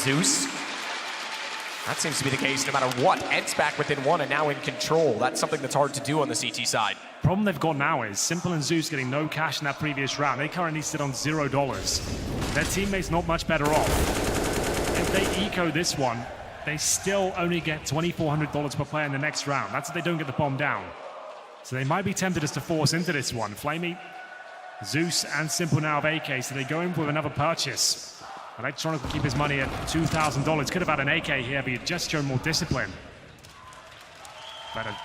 [SPEAKER 2] Zeus. That seems to be the case no matter what. ENCE back within one and now in control. That's something that's hard to do on the CT side.
[SPEAKER 1] Problem they've got now is Simple and Zeus getting no cash in that previous round. They currently sit on $0. Their teammates not much better off. If they eco this one, they still only get $2,400 per player in the next round. That's if they don't get the bomb down. So they might be tempted just to force into this one. Flamey, Zeus, and Simple now have AK, so they go in with another purchase. Electronic will keep his money at $2,000. Could have had an AK here, but he'd just shown more discipline. But a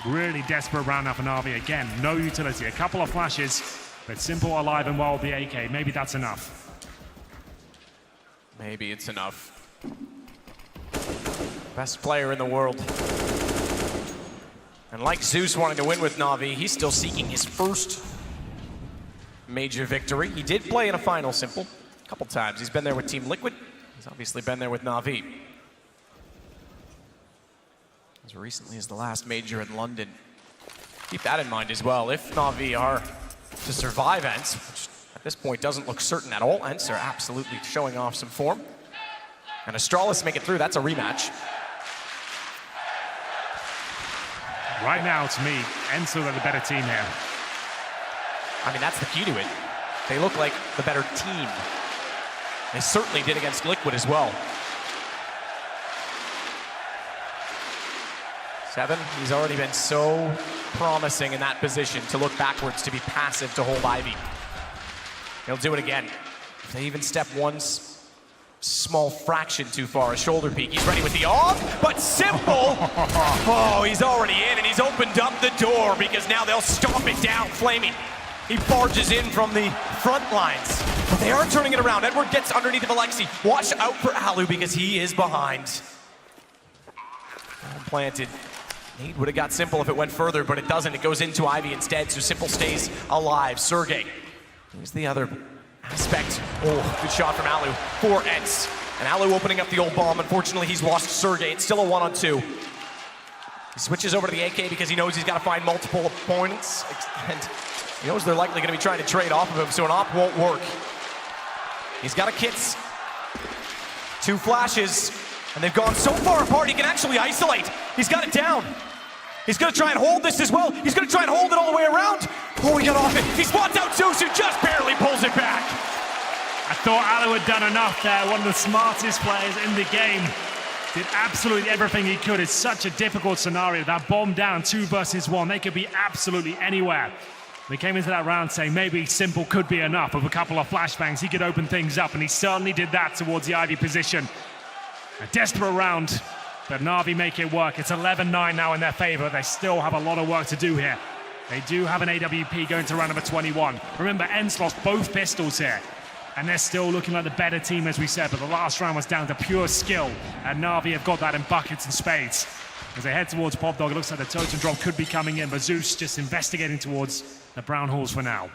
[SPEAKER 1] really desperate round now for Na'Vi. Again, no utility. A couple of flashes, but Simple alive and well with the AK. Maybe that's enough.
[SPEAKER 2] Maybe it's enough. Best player in the world. And like Zeus wanting to win with Na'Vi, he's still seeking his first major victory. He did play in a final, Simple, a couple times. He's been there with Team Liquid. He's obviously been there with Na'Vi. As recently as the last major in London. Keep that in mind as well. If Na'Vi are to survive ENCE, which at this point doesn't look certain at all, ENCE are absolutely showing off some form. And Astralis make it through, that's a rematch.
[SPEAKER 1] Right now, to me, ENCE are the better team here.
[SPEAKER 2] I mean, that's the key to it. They look like the better team. They certainly did against Liquid as well. 7, he's already been so promising in that position to look backwards, to be passive, to hold Ivy. He'll do it again. If they even step one small fraction too far, a shoulder peek. He's ready with the off, but Simple, oh, he's already in and he's opened up the door because now they'll stomp it down, Flaming. He barges in from the front lines, but they are turning it around. Edward gets underneath of Alexi. Watch out for Alu because he is behind. Planted. Nate would have got Simple if it went further, but it doesn't. It goes into Ivy instead, so Simple stays alive. Sergey, here's the other aspect. Oh, good shot from Alu for ENCE. And Alu opening up the old bomb. Unfortunately, he's lost Sergey. It's still a 1-on-2. He switches over to the AK because he knows he's got to find multiple opponents. And he knows they're likely going to be trying to trade off of him, so an op won't work. He's got a kits. 2 flashes. And they've gone so far apart, he can actually isolate. He's got it down. He's going to try and hold this as well. He's going to try and hold it all the way around. Oh, he got off it. He spots out Zeus, who just barely pulls it back.
[SPEAKER 1] I thought Alu had done enough there. One of the smartest players in the game. Did absolutely everything he could. It's such a difficult scenario. That bomb down, 2 versus 1. They could be absolutely anywhere. They came into that round saying maybe Simple could be enough. With a couple of flashbangs, he could open things up, and he certainly did that towards the Ivy position. A desperate round, but Na'Vi make it work. It's 11-9 now in their favor. They still have a lot of work to do here. They do have an AWP going to round number 21. Remember, ENCE lost both pistols here, and they're still looking like the better team, as we said, but the last round was down to pure skill, and Na'Vi have got that in buckets and spades. As they head towards Pop Dog, it looks like the totem drop could be coming in, but Zeus just investigating towards the brown halls for now.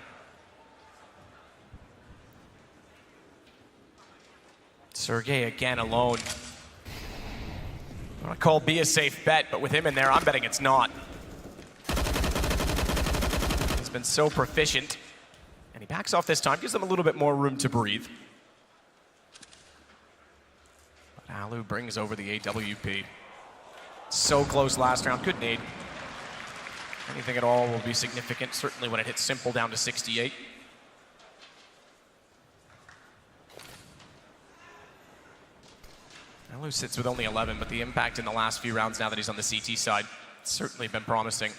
[SPEAKER 2] Sergey again alone. I want to call B a safe bet, but with him in there, I'm betting it's not. He's been so proficient, and he backs off this time, gives them a little bit more room to breathe. But Alu brings over the AWP. So close last round, good nade. Anything at all will be significant, certainly when it hits Simple down to 68. Alu sits with only 11, but the impact in the last few rounds now that he's on the CT side, it's certainly been promising.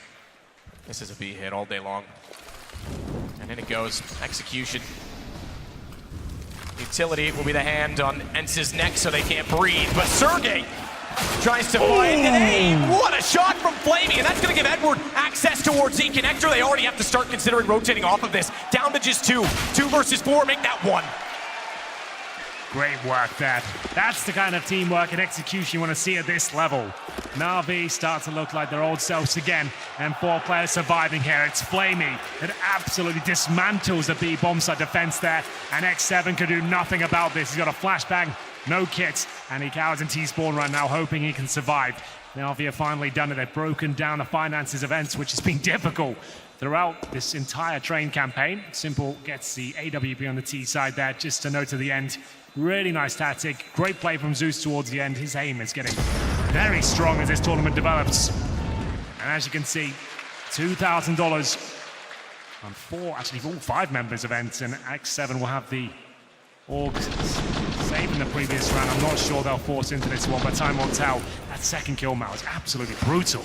[SPEAKER 2] This is a B hit all day long. And in it goes. Execution. Utility will be the hand on ENCE's neck so they can't breathe, but Sergey tries to find an aim. What a shot from Flamey, and that's going to give Edward access towards the connector. They already have to start considering rotating off of this. Down to just 2. 2 versus 4, make that 1.
[SPEAKER 1] Great work there. That's the kind of teamwork and execution you want to see at this level. Na'Vi start to look like their old selves again, and 4 players surviving here. It's Flamey that absolutely dismantles the B bomb site defense there, and X7 can do nothing about this. He's got a flashbang, no kits, and he cowers in T-spawn right now, hoping he can survive. Na'Vi have finally done it. They've broken down the finances of ENCE, which has been difficult throughout this entire train campaign. Simple gets the AWP on the T side there, just a note to the end. Really nice tactic. Great play from Zeus towards the end. His aim is getting very strong as this tournament develops. And as you can see, $2,000 on all 5 members of ENCE, and X7 will have the Orgs saved in the previous round. I'm not sure they'll force into this one, but time will tell. That second kill now is absolutely brutal.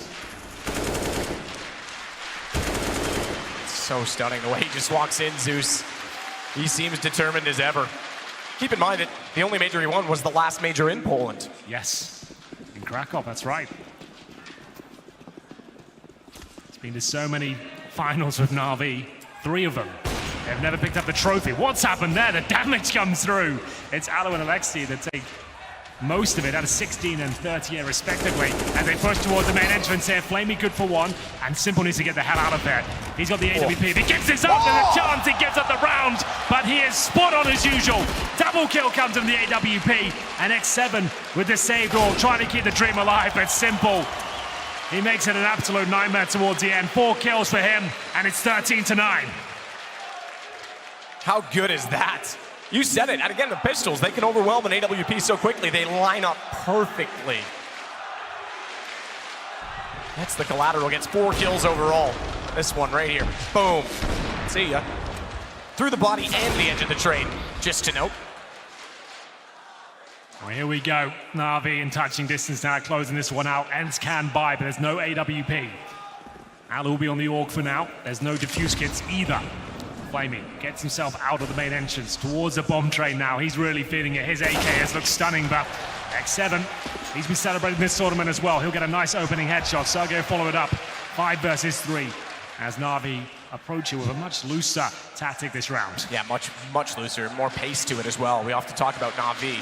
[SPEAKER 2] So stunning the way he just walks in, Zeus. He seems determined as ever. Keep in mind that the only major he won was the last major in Poland.
[SPEAKER 1] Yes, in Krakow, that's right. It's been to so many finals with Na'Vi, 3 of them. They've never picked up the trophy. What's happened there? The damage comes through. It's Alu and Alexi that take most of it out of 16 and 38 respectively as they push towards the main entrance here. Flamey good for 1, and Simple needs to get the hell out of there. He's got the AWP. If he gives this up, there's a chance he gives up the round, but he is spot on as usual. Double kill comes from the AWP, and X7 with the saved all, trying to keep the dream alive, but Simple, he makes it an absolute nightmare towards the end. 4 kills for him, and it's 13-9.
[SPEAKER 2] How good is that? You said it, and again, the pistols, they can overwhelm an AWP so quickly. They line up perfectly. That's the collateral, gets 4 kills overall. This one right here, boom. See ya. Through the body and the edge of the train, just to note.
[SPEAKER 1] Well, here we go. Na'Vi in touching distance now, closing this one out. ENCE can buy, but there's no AWP. Alu will be on the Org for now. There's no defuse kits either. Flamey gets himself out of the main entrance towards the bomb train now. He's really feeling it. His AK has looked stunning, but X7, he's been celebrating this tournament as well. He'll get a nice opening headshot. Sergey follow it up. 5 versus 3 as Na'Vi approach it with a much looser tactic this round.
[SPEAKER 2] Yeah, much looser, more pace to it as well. We often talk about Na'Vi.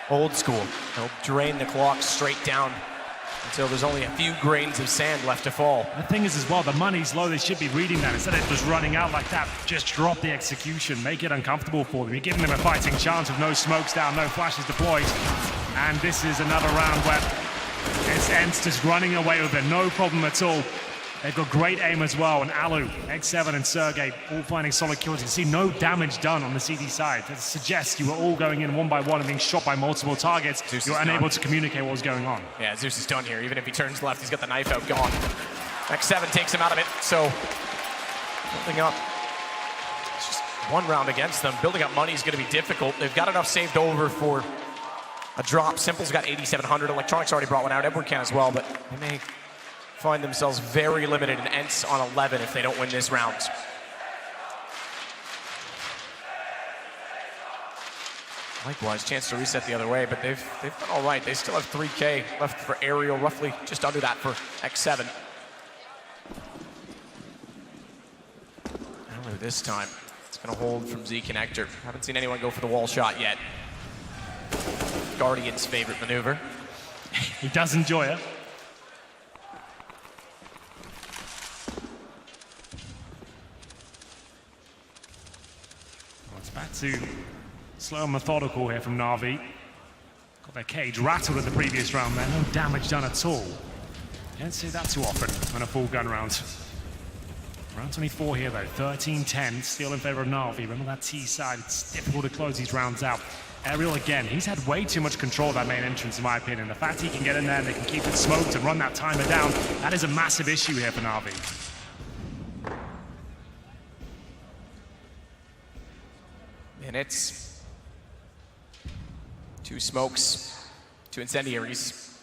[SPEAKER 2] Old school. They'll drain the clock straight down until there's only a few grains of sand left to fall.
[SPEAKER 1] The thing is as well, the money's low. They should be reading that. Instead of just running out like that, just drop the execution, make it uncomfortable for them. You're giving them a fighting chance with no smokes down, no flashes deployed. And this is another round where it's ENCE just running away with it, no problem at all. They've got great aim as well, and Alu, X7 and Sergey all finding solid kills. You can see no damage done on the CD side. That suggests you were all going in 1 by 1 and being shot by multiple targets. You're unable to communicate what was going on.
[SPEAKER 2] Yeah, Zeus is done here. Even if he turns left, he's got the knife out, gone. X7 takes him out of it, so building up. It's just 1 round against them. Building up money is going to be difficult. They've got enough saved over for a drop. Simple's got 8,700. Electronics already brought one out. Edward can as well, but they may find themselves very limited in ENCE on 11 if they don't win this round. Likewise, chance to reset the other way, but they've done all right. They still have 3K left for aerial, roughly just under that for X7. Alu this time, it's gonna hold from Z Connector. Haven't seen anyone go for the wall shot yet. Guardian's favorite maneuver.
[SPEAKER 1] He does enjoy it. Back to slow and methodical here from Na'Vi. Got their cage rattled in the previous round there. No damage done at all. You don't see that too often on a full gun round. Round 24 here though, 13-10, still in favor of Na'Vi. Remember that T side, it's difficult to close these rounds out. Aerial again, he's had way too much control of that main entrance in my opinion. The fact he can get in there and they can keep it smoked and run that timer down, that is a massive issue here for Na'Vi.
[SPEAKER 2] Minutes. 2 smokes, 2 incendiaries.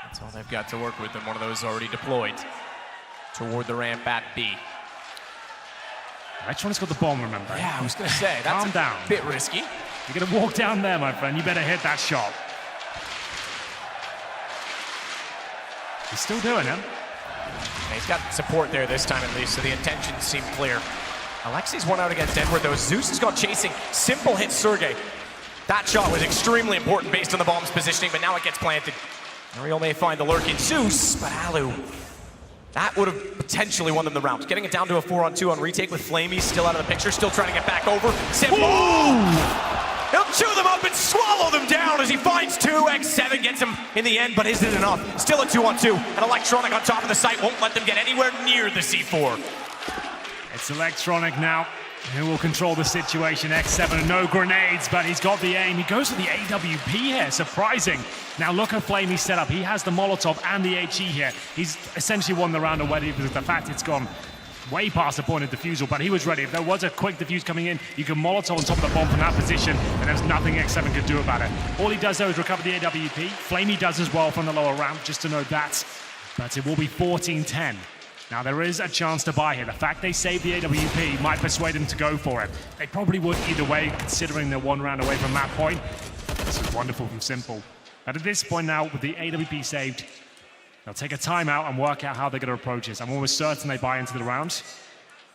[SPEAKER 2] That's all they've got to work with, and one of those already deployed toward the ramp at B.
[SPEAKER 1] Electronics got the bomb, remember?
[SPEAKER 2] Yeah, I was going to say, that's
[SPEAKER 1] Calm down.
[SPEAKER 2] A bit risky.
[SPEAKER 1] You're going to walk down there, my friend. You better hit that shot. He's still doing it.
[SPEAKER 2] Yeah, he's got support there this time at least, so the intentions seem clear. Alexi's 1 out against Edward, though. Zeus has gone chasing. Simple hit Sergey. That shot was extremely important based on the bomb's positioning, but now it gets planted. Ariel may find the lurking Zeus, but Alu, that would have potentially won them the round. Getting it down to a 4-on-2 on retake with Flamey still out of the picture, still trying to get back over. Simple! He'll chew them up and swallow them down as he finds 2. X7 gets him in the end, but isn't it enough? Still a 2-on-2. An Electronic on top of the site won't let them get anywhere near the C4.
[SPEAKER 1] It's Electronic now. Who will control the situation? X7, no grenades, but he's got the aim. He goes for the AWP here, surprising. Now look at Flamey's setup. He has the Molotov and the HE here. He's essentially won the round already because of the fact it's gone way past the point of defusal, but he was ready. If there was a quick defuse coming in, you can Molotov on top of the bomb from that position, and there's nothing X7 could do about it. All he does, though, is recover the AWP. Flamey does as well from the lower ramp, just to note that. But it will be 14-10. Now, there is a chance to buy here. The fact they saved the AWP might persuade him to go for it. They probably would either way, considering they're one round away from that point. This is wonderful from Simple. But at this point now, with the AWP saved, they'll take a timeout and work out how they're going to approach this. I'm almost certain they buy into the round.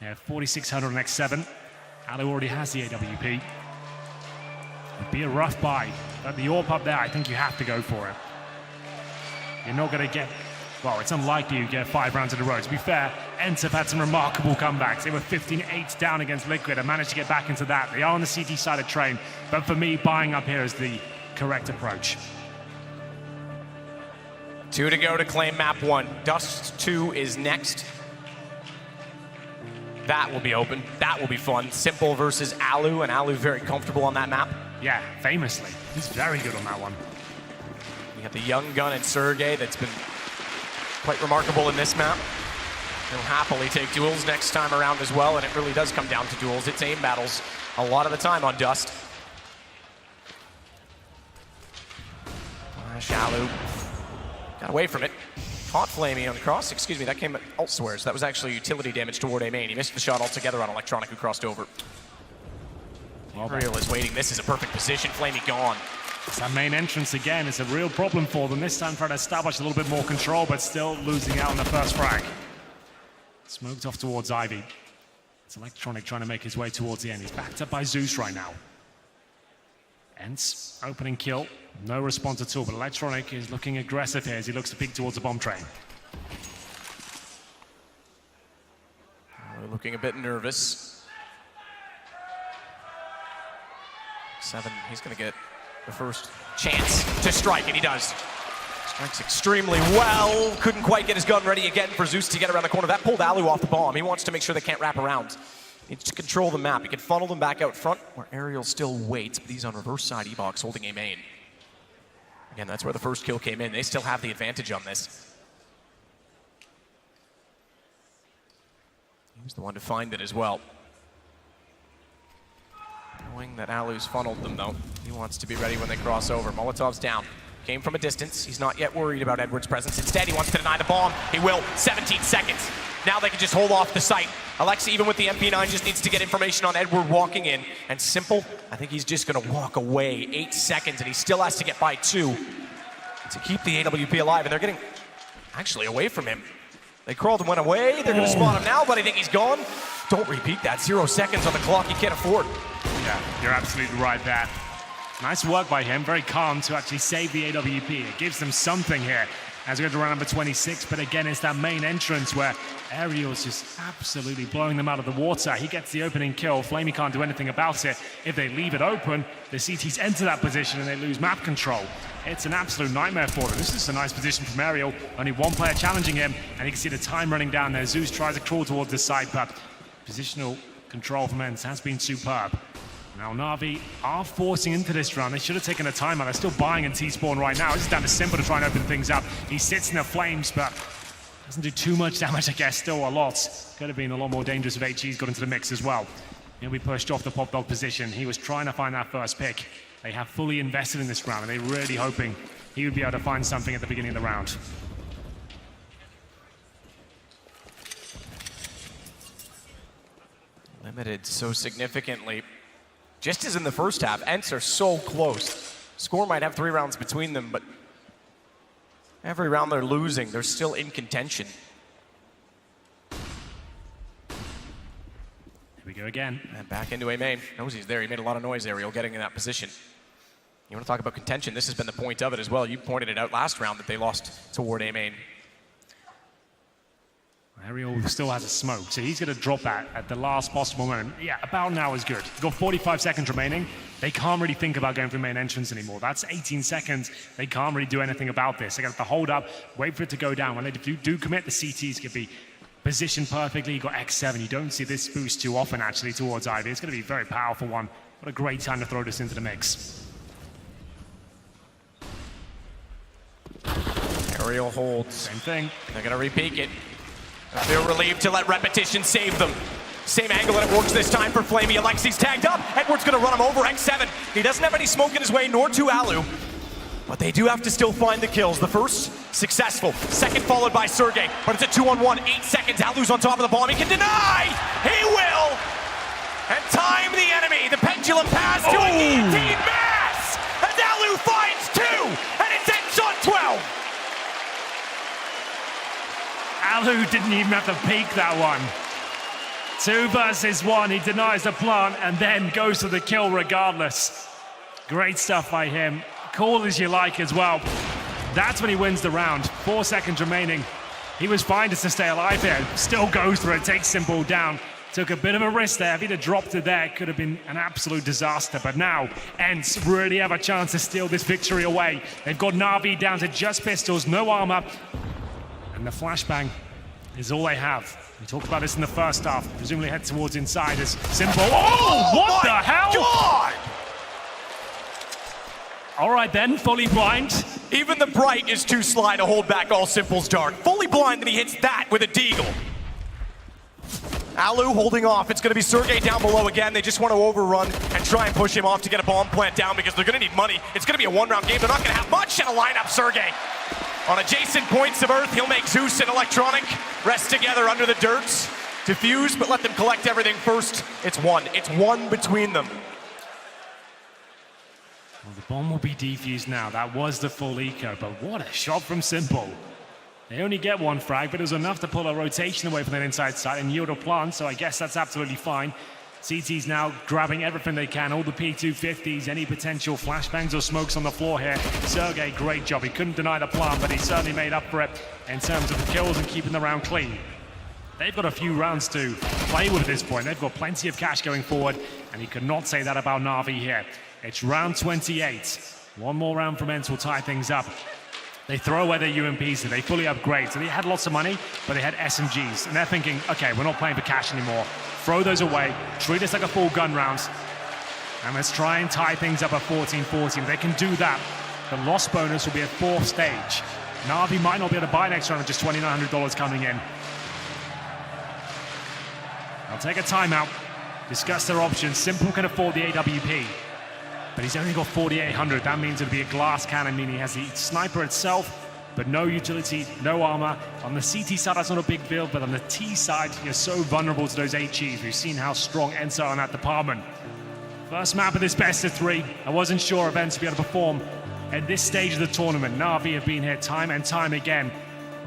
[SPEAKER 1] They have 4,600 on X7. Alu already has the AWP. It'd be a rough buy. But the AWP up there, I think you have to go for it. You're not going to get... Well, it's unlikely you get 5 rounds in a row. To be fair, ENCE have had some remarkable comebacks. They were 15-8 down against Liquid and managed to get back into that. They are on the CT side of train. But for me, buying up here is the correct approach.
[SPEAKER 2] 2 to go to claim map 1. Dust 2 is next. That will be open. That will be fun. Simple versus Alu, and Alu very comfortable on that map.
[SPEAKER 1] Yeah, famously. He's very good on that one.
[SPEAKER 2] You got the young gun and Sergey that's been quite remarkable in this map. He'll happily take duels next time around as well, and it really does come down to duels. It's aim battles a lot of the time on Dust. Alu got away from it. Caught Flamey on the cross. Excuse me, that came at elsewhere, so that was actually utility damage toward A main. He missed the shot altogether on Electronic, who crossed over. Real is waiting. This is a perfect position. Flamey gone.
[SPEAKER 1] It's that main entrance again. It's a real problem for them. This time trying to establish a little bit more control, but still losing out on the first frag. Smoked off towards Ivy. It's Electronic trying to make his way towards the end. He's backed up by Zeus right now. ENCE, opening kill. No response at all, but Electronic is looking aggressive here as he looks to peek towards the bomb train.
[SPEAKER 2] We're looking a bit nervous. 7, he's going to get the first chance to strike, and he does. Strikes extremely well. Couldn't quite get his gun ready again for Zeus to get around the corner. That pulled Alu off the bomb. He wants to make sure they can't wrap around. He needs to control the map. He can funnel them back out front, where Aerial still waits, but he's on reverse side E-box holding A main. Again, that's where the first kill came in. They still have the advantage on this. He was the one to find it as well. Knowing that Alu's funneled them, though, he wants to be ready when they cross over. Molotov's down. Came from a distance. He's not yet worried about Edward's presence. Instead, he wants to deny the bomb. He will. 17 seconds. Now they can just hold off the site. Alexa, even with the MP9, just needs to get information on Edward walking in. And Simple, I think he's just going to walk away. 8 seconds, and he still has to get by 2 to keep the AWP alive. And they're getting actually away from him. They crawled and went away. They're going to spot him now, but I think he's gone. Don't repeat that. 0 seconds on the clock. You can't afford.
[SPEAKER 1] Yeah, you're absolutely right there. Nice work by him. Very calm to actually save the AWP. It gives them something here as we go to round number 26. But again, it's that main entrance where Aerial's just absolutely blowing them out of the water. He gets the opening kill. Flamey can't do anything about it. If they leave it open, the CTs enter that position and they lose map control. It's an absolute nightmare for them. This is a nice position from Aerial. Only one player challenging him, and you can see the time running down there. Zeus tries to crawl towards the side, but positional control from ENCE has been superb. Now Na'Vi are forcing into this round. They should have taken a timeout. They're still buying in T-spawn right now. It's just down to Simple to try and open things up. He sits in the flames, but doesn't do too much damage, I guess. Still a lot. Could have been a lot more dangerous if HE's got into the mix as well. He'll be pushed off the pop dog position. He was trying to find that first pick. They have fully invested in this round, and they're really hoping he would be able to find something at the beginning of the round.
[SPEAKER 2] Limited so significantly. Just as in the first half, ENCE are so close. Score might have 3 rounds between them, but every round they're losing, they're still in contention.
[SPEAKER 1] Here we go again.
[SPEAKER 2] And back into A main. Knows he's there. He made a lot of noise, Aerial, getting in that position. You want to talk about contention? This has been the point of it as well. You pointed it out last round that they lost toward A main.
[SPEAKER 1] Aerial still has a smoke, so he's going to drop that at the last possible moment. Yeah, about now is good. You've got 45 seconds remaining. They can't really think about going for main entrance anymore. That's 18 seconds. They can't really do anything about this. They got to hold up, wait for it to go down. When they do commit, the CTs could be positioned perfectly. You got X7. You don't see this boost too often, actually, towards Ivy. It's going to be a very powerful one. What a great time to throw this into the mix.
[SPEAKER 2] Aerial holds.
[SPEAKER 1] Same thing.
[SPEAKER 2] They're going to re-peek it. I feel relieved to let repetition save them. Same angle, and it works this time for Flamey. Alexi's tagged up. Edward's going to run him over. X7. He doesn't have any smoke in his way, nor to Alu. But they do have to still find the kills. The first, successful. Second, followed by Sergey. But it's a 2-on-1. 8 seconds. Alu's on top of the bomb. He can deny! He will! And time the enemy. The pendulum pass to a guillotine mass! As Alu finds 2! And it's ENCE on 12!
[SPEAKER 1] Alu didn't even have to peek that one. 2 versus 1. He denies the plant and then goes for the kill regardless. Great stuff by him. Cool as you like as well. That's when he wins the round. 4 seconds remaining. He was fine just to stay alive here. Still goes for it, takes Simple down. Took a bit of a risk there. If he'd have dropped it there, it could have been an absolute disaster. But now, ENCE really have a chance to steal this victory away. They've got Na'Vi down to just pistols, no armor. And the flashbang is all they have. We talked about this in the first half. Presumably head towards inside as Simple. Oh, what the hell?
[SPEAKER 2] God!
[SPEAKER 1] All right then, fully blind.
[SPEAKER 2] Even the bright is too sly to hold back all Simple's dart. Fully blind, and he hits that with a deagle. Alu holding off. It's going to be Sergey down below again. They just want to overrun and try and push him off to get a bomb plant down because they're going to need money. It's going to be a one-round game. They're not going to have much in a lineup, Sergey. On adjacent points of Earth, he'll make Zeus and Electronic rest together under the dirt. Defuse, but let them collect everything first. It's one. It's one between them.
[SPEAKER 1] Well, the bomb will be defused now. That was the full eco, but what a shot from Simple. They only get 1 frag, but it was enough to pull a rotation away from that inside side and yield a plant, so I guess that's absolutely fine. CT's now grabbing everything they can, all the P250s, any potential flashbangs or smokes on the floor here. Sergey, great job. He couldn't deny the plant, but he certainly made up for it in terms of the kills and keeping the round clean. They've got a few rounds to play with at this point. They've got plenty of cash going forward, and you could not say that about Na'Vi here. It's round 28. 1 more round from ENCE will tie things up. They throw away their UMPs, so they fully upgrade. So they had lots of money, but they had SMGs. And they're thinking, okay, we're not playing for cash anymore. Throw those away, treat this like a full gun round, and let's try and tie things up at 14-14. They can do that. The loss bonus will be at 4th stage. Na'Vi might not be able to buy next round with just $2,900 coming in. They'll take a timeout, discuss their options. Simple can afford the AWP, but he's only got 4,800. That means it'll be a glass cannon, meaning he has the sniper itself, but no utility, no armor. On the CT side, that's not a big deal, but on the T side, you're so vulnerable to those HEs. We've seen how strong ENCE are in that department. First map of this best of 3. I wasn't sure if ENCE would be able to perform at this stage of the tournament. Na'Vi have been here time and time again.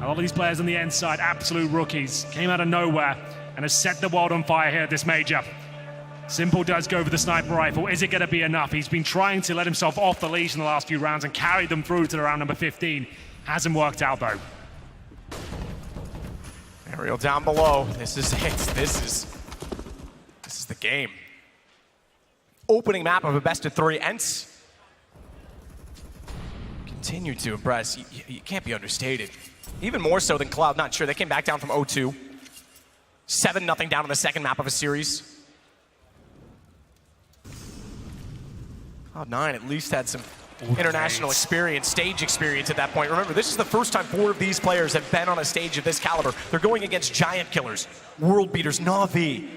[SPEAKER 1] A lot of these players on the ENCE side, absolute rookies, came out of nowhere and have set the world on fire here at this major. Simple does go for the sniper rifle. Is it going to be enough? He's been trying to let himself off the leash in the last few rounds and carried them through to the round number 15. Hasn't worked out, though.
[SPEAKER 2] Aerial down below. This is it. This is the game. Opening map of a best of 3. ENCE continue to impress. You can't be understated. Even more so than Cloud. Not sure. They came back down from 0-2. 7-0 down on the second map of a series. Cloud9 at least had some international experience, stage experience at that point. Remember, this is the first time 4 of these players have been on a stage of this caliber. They're going against giant killers, world beaters, Na'Vi,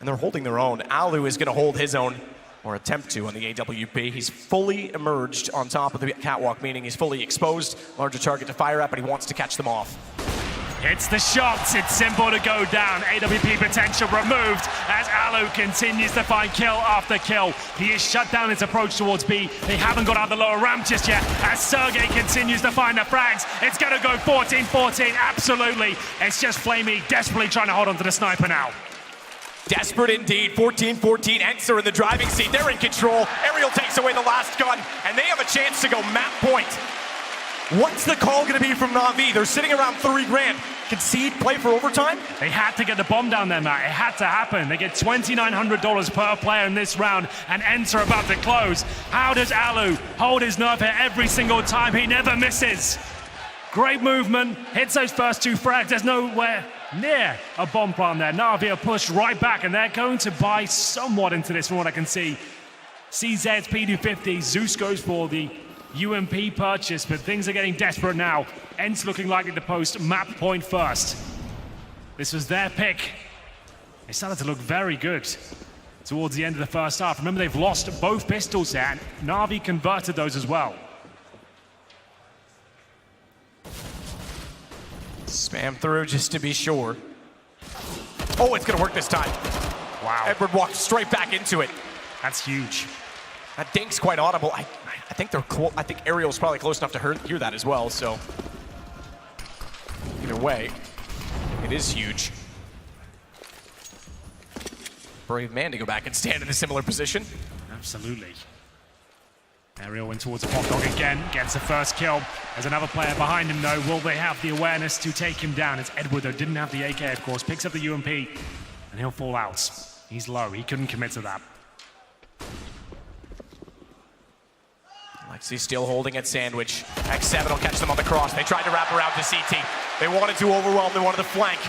[SPEAKER 2] and they're holding their own. Alu is going to hold his own, or attempt to, on the AWP. He's fully emerged on top of the catwalk, meaning he's fully exposed, larger target to fire at, but he wants to catch them off.
[SPEAKER 1] It's the shots. It's Simple to go down. AWP potential removed as Alu continues to find kill after kill. He is shut down his approach towards B. They haven't got out the lower ramp just yet as Sergey continues to find the frags. It's going to go 14-14. Absolutely. It's just Flamey desperately trying to hold on to the sniper now.
[SPEAKER 2] Desperate indeed. 14-14. ENCE are in the driving seat. They're in control. Aerial takes away the last gun, and they have a chance to go map point. What's the call going to be from Na'Vi? They're sitting around 3 grand. Concede, play for overtime?
[SPEAKER 1] They had to get the bomb down there, Matt. It had to happen. They get $2,900 per player in this round, and ENCE are about to close. How does Alu hold his nerve here every single time? He never misses. Great movement, hits those first 2 frags. There's nowhere near a bomb plant there. Na'Vi are pushed right back, and they're going to buy somewhat into this from what I can see. CZ's P250, Zeus goes for the UMP purchase, but things are getting desperate now. ENCE looking likely to post map point first. This was their pick. They started to look very good towards the end of the first half. Remember, they've lost both pistols there, and Na'Vi converted those as well.
[SPEAKER 2] Spam through just to be sure. Oh, it's gonna work this time.
[SPEAKER 1] Wow.
[SPEAKER 2] Edward walked straight back into it.
[SPEAKER 1] That's huge.
[SPEAKER 2] That dink's quite audible. I think I think Ariel's probably close enough to hear that as well, so. Either way, it is huge. Brave man to go back and stand in a similar position.
[SPEAKER 1] Absolutely. Ariel went towards the hot dog again, gets the first kill. There's another player behind him though. Will they have the awareness to take him down? It's Edward though, didn't have the AK of course, picks up the UMP, and he'll fall out. He's low, he couldn't commit to that.
[SPEAKER 2] Lexi still holding at sandwich. X7 will catch them on the cross. They tried to wrap around to CT. They wanted to overwhelm, they wanted to flank.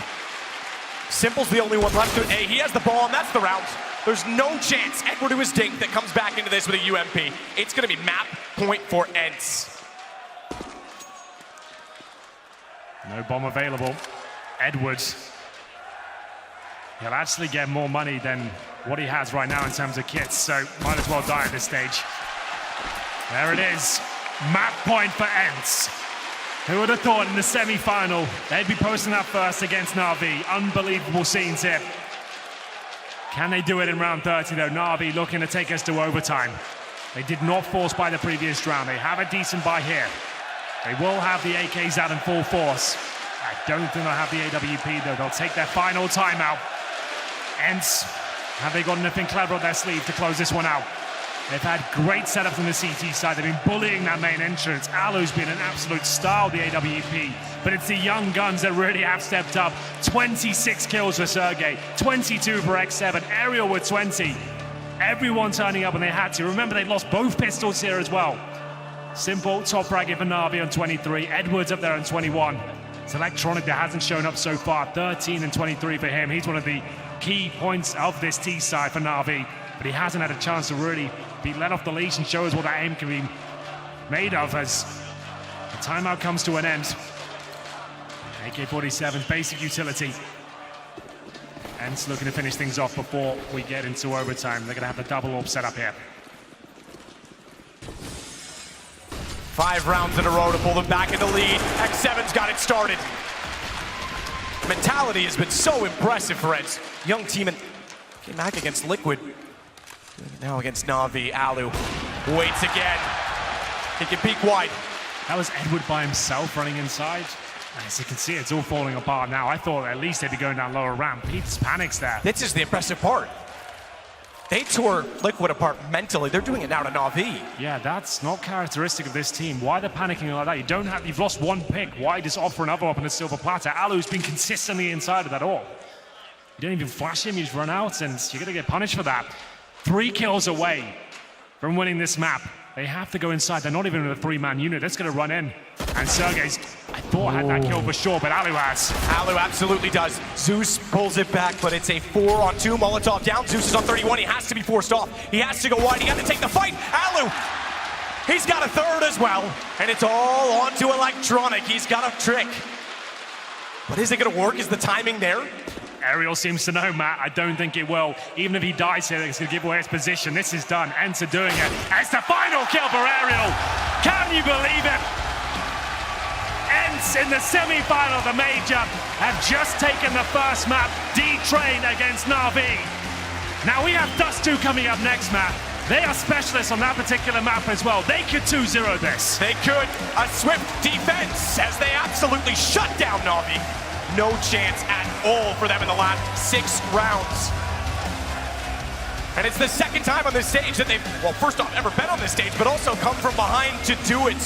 [SPEAKER 2] Simple's the only one left. Hey, he has the bomb, that's the round. There's no chance Edward to his dink that comes back into this with a UMP. It's gonna be map point for ENCE.
[SPEAKER 1] No bomb available. Edwards. He'll actually get more money than what he has right now in terms of kits, so might as well die at this stage. There it is. Map point for ENCE. Who would have thought in the semi-final they'd be posting that first against Na'Vi? Unbelievable scenes here. Can they do it in round 30 though? Na'Vi looking to take us to overtime. They did not force by the previous round. They have a decent buy here. They will have the AKs out in full force. I don't think they'll have the AWP though. They'll take their final timeout. ENCE, have they got anything clever up their sleeve to close this one out? They've had great setups on the CT side. They've been bullying that main entrance. Alu's been an absolute star of the AWP, but it's the young guns that really have stepped up. 26 kills for Sergey, 22 for X7, Ariel with 20. Everyone turning up when they had to. Remember, they lost both pistols here as well. Simple, top bracket for Na'Vi on 23. Edwards up there on 21. It's Electronic that hasn't shown up so far. 13 and 23 for him. He's one of the key points of this T side for Na'Vi, but he hasn't had a chance to really be let off the leash and show us what that aim can be made of as the timeout comes to an end. AK-47, basic utility. ENCE looking to finish things off before we get into overtime. They're going to have the double orb set up here.
[SPEAKER 2] 5 rounds in a row to pull them back in the lead. X7's got it started. Mentality has been so impressive for ENCE. Young team and came back against Liquid. Now against Na'Vi. Alu waits again. He can peek wide.
[SPEAKER 1] That was Edward by himself running inside. As you can see, it's all falling apart now. I thought at least they'd be going down lower ramp. Pete's panics there.
[SPEAKER 2] This is the impressive part. They tore Liquid apart mentally. They're doing it now to Na'Vi.
[SPEAKER 1] Yeah, that's not characteristic of this team. Why they're panicking like that? You've lost one pick. Why just offer another up on a silver platter? Alu's been consistently inside of that all. You don't even flash him, you just run out, and you're gonna get punished for that. 3 kills away from winning this map. They have to go inside. They're not even in a 3-man unit. That's going to run in. And Sergey's, I thought, had that kill for sure, but Alu has.
[SPEAKER 2] Alu absolutely does. Zeus pulls it back, but it's a 4-on-2. Molotov down. Zeus is on 31. He has to be forced off. He has to go wide. He has to take the fight. Alu, he's got a third as well. And it's all onto Electronic. He's got a trick. But is it going to work? Is the timing there?
[SPEAKER 1] Ariel seems to know, Matt. I don't think it will. Even if he dies here, it's going to give away his position. This is done. ENCE are doing it. It's the final kill for Ariel. Can you believe it? ENCE in the semi-final of the major have just taken the first map, D-Train against Na'Vi. Now we have Dust 2 coming up next, Matt. They are specialists on that particular map as well. They could 2-0 this.
[SPEAKER 2] They could. A swift defense as they absolutely shut down Na'Vi. No chance at all for them in the last 6 rounds. And it's the second time on this stage that they've, well, first off, ever been on this stage, but also come from behind to do it.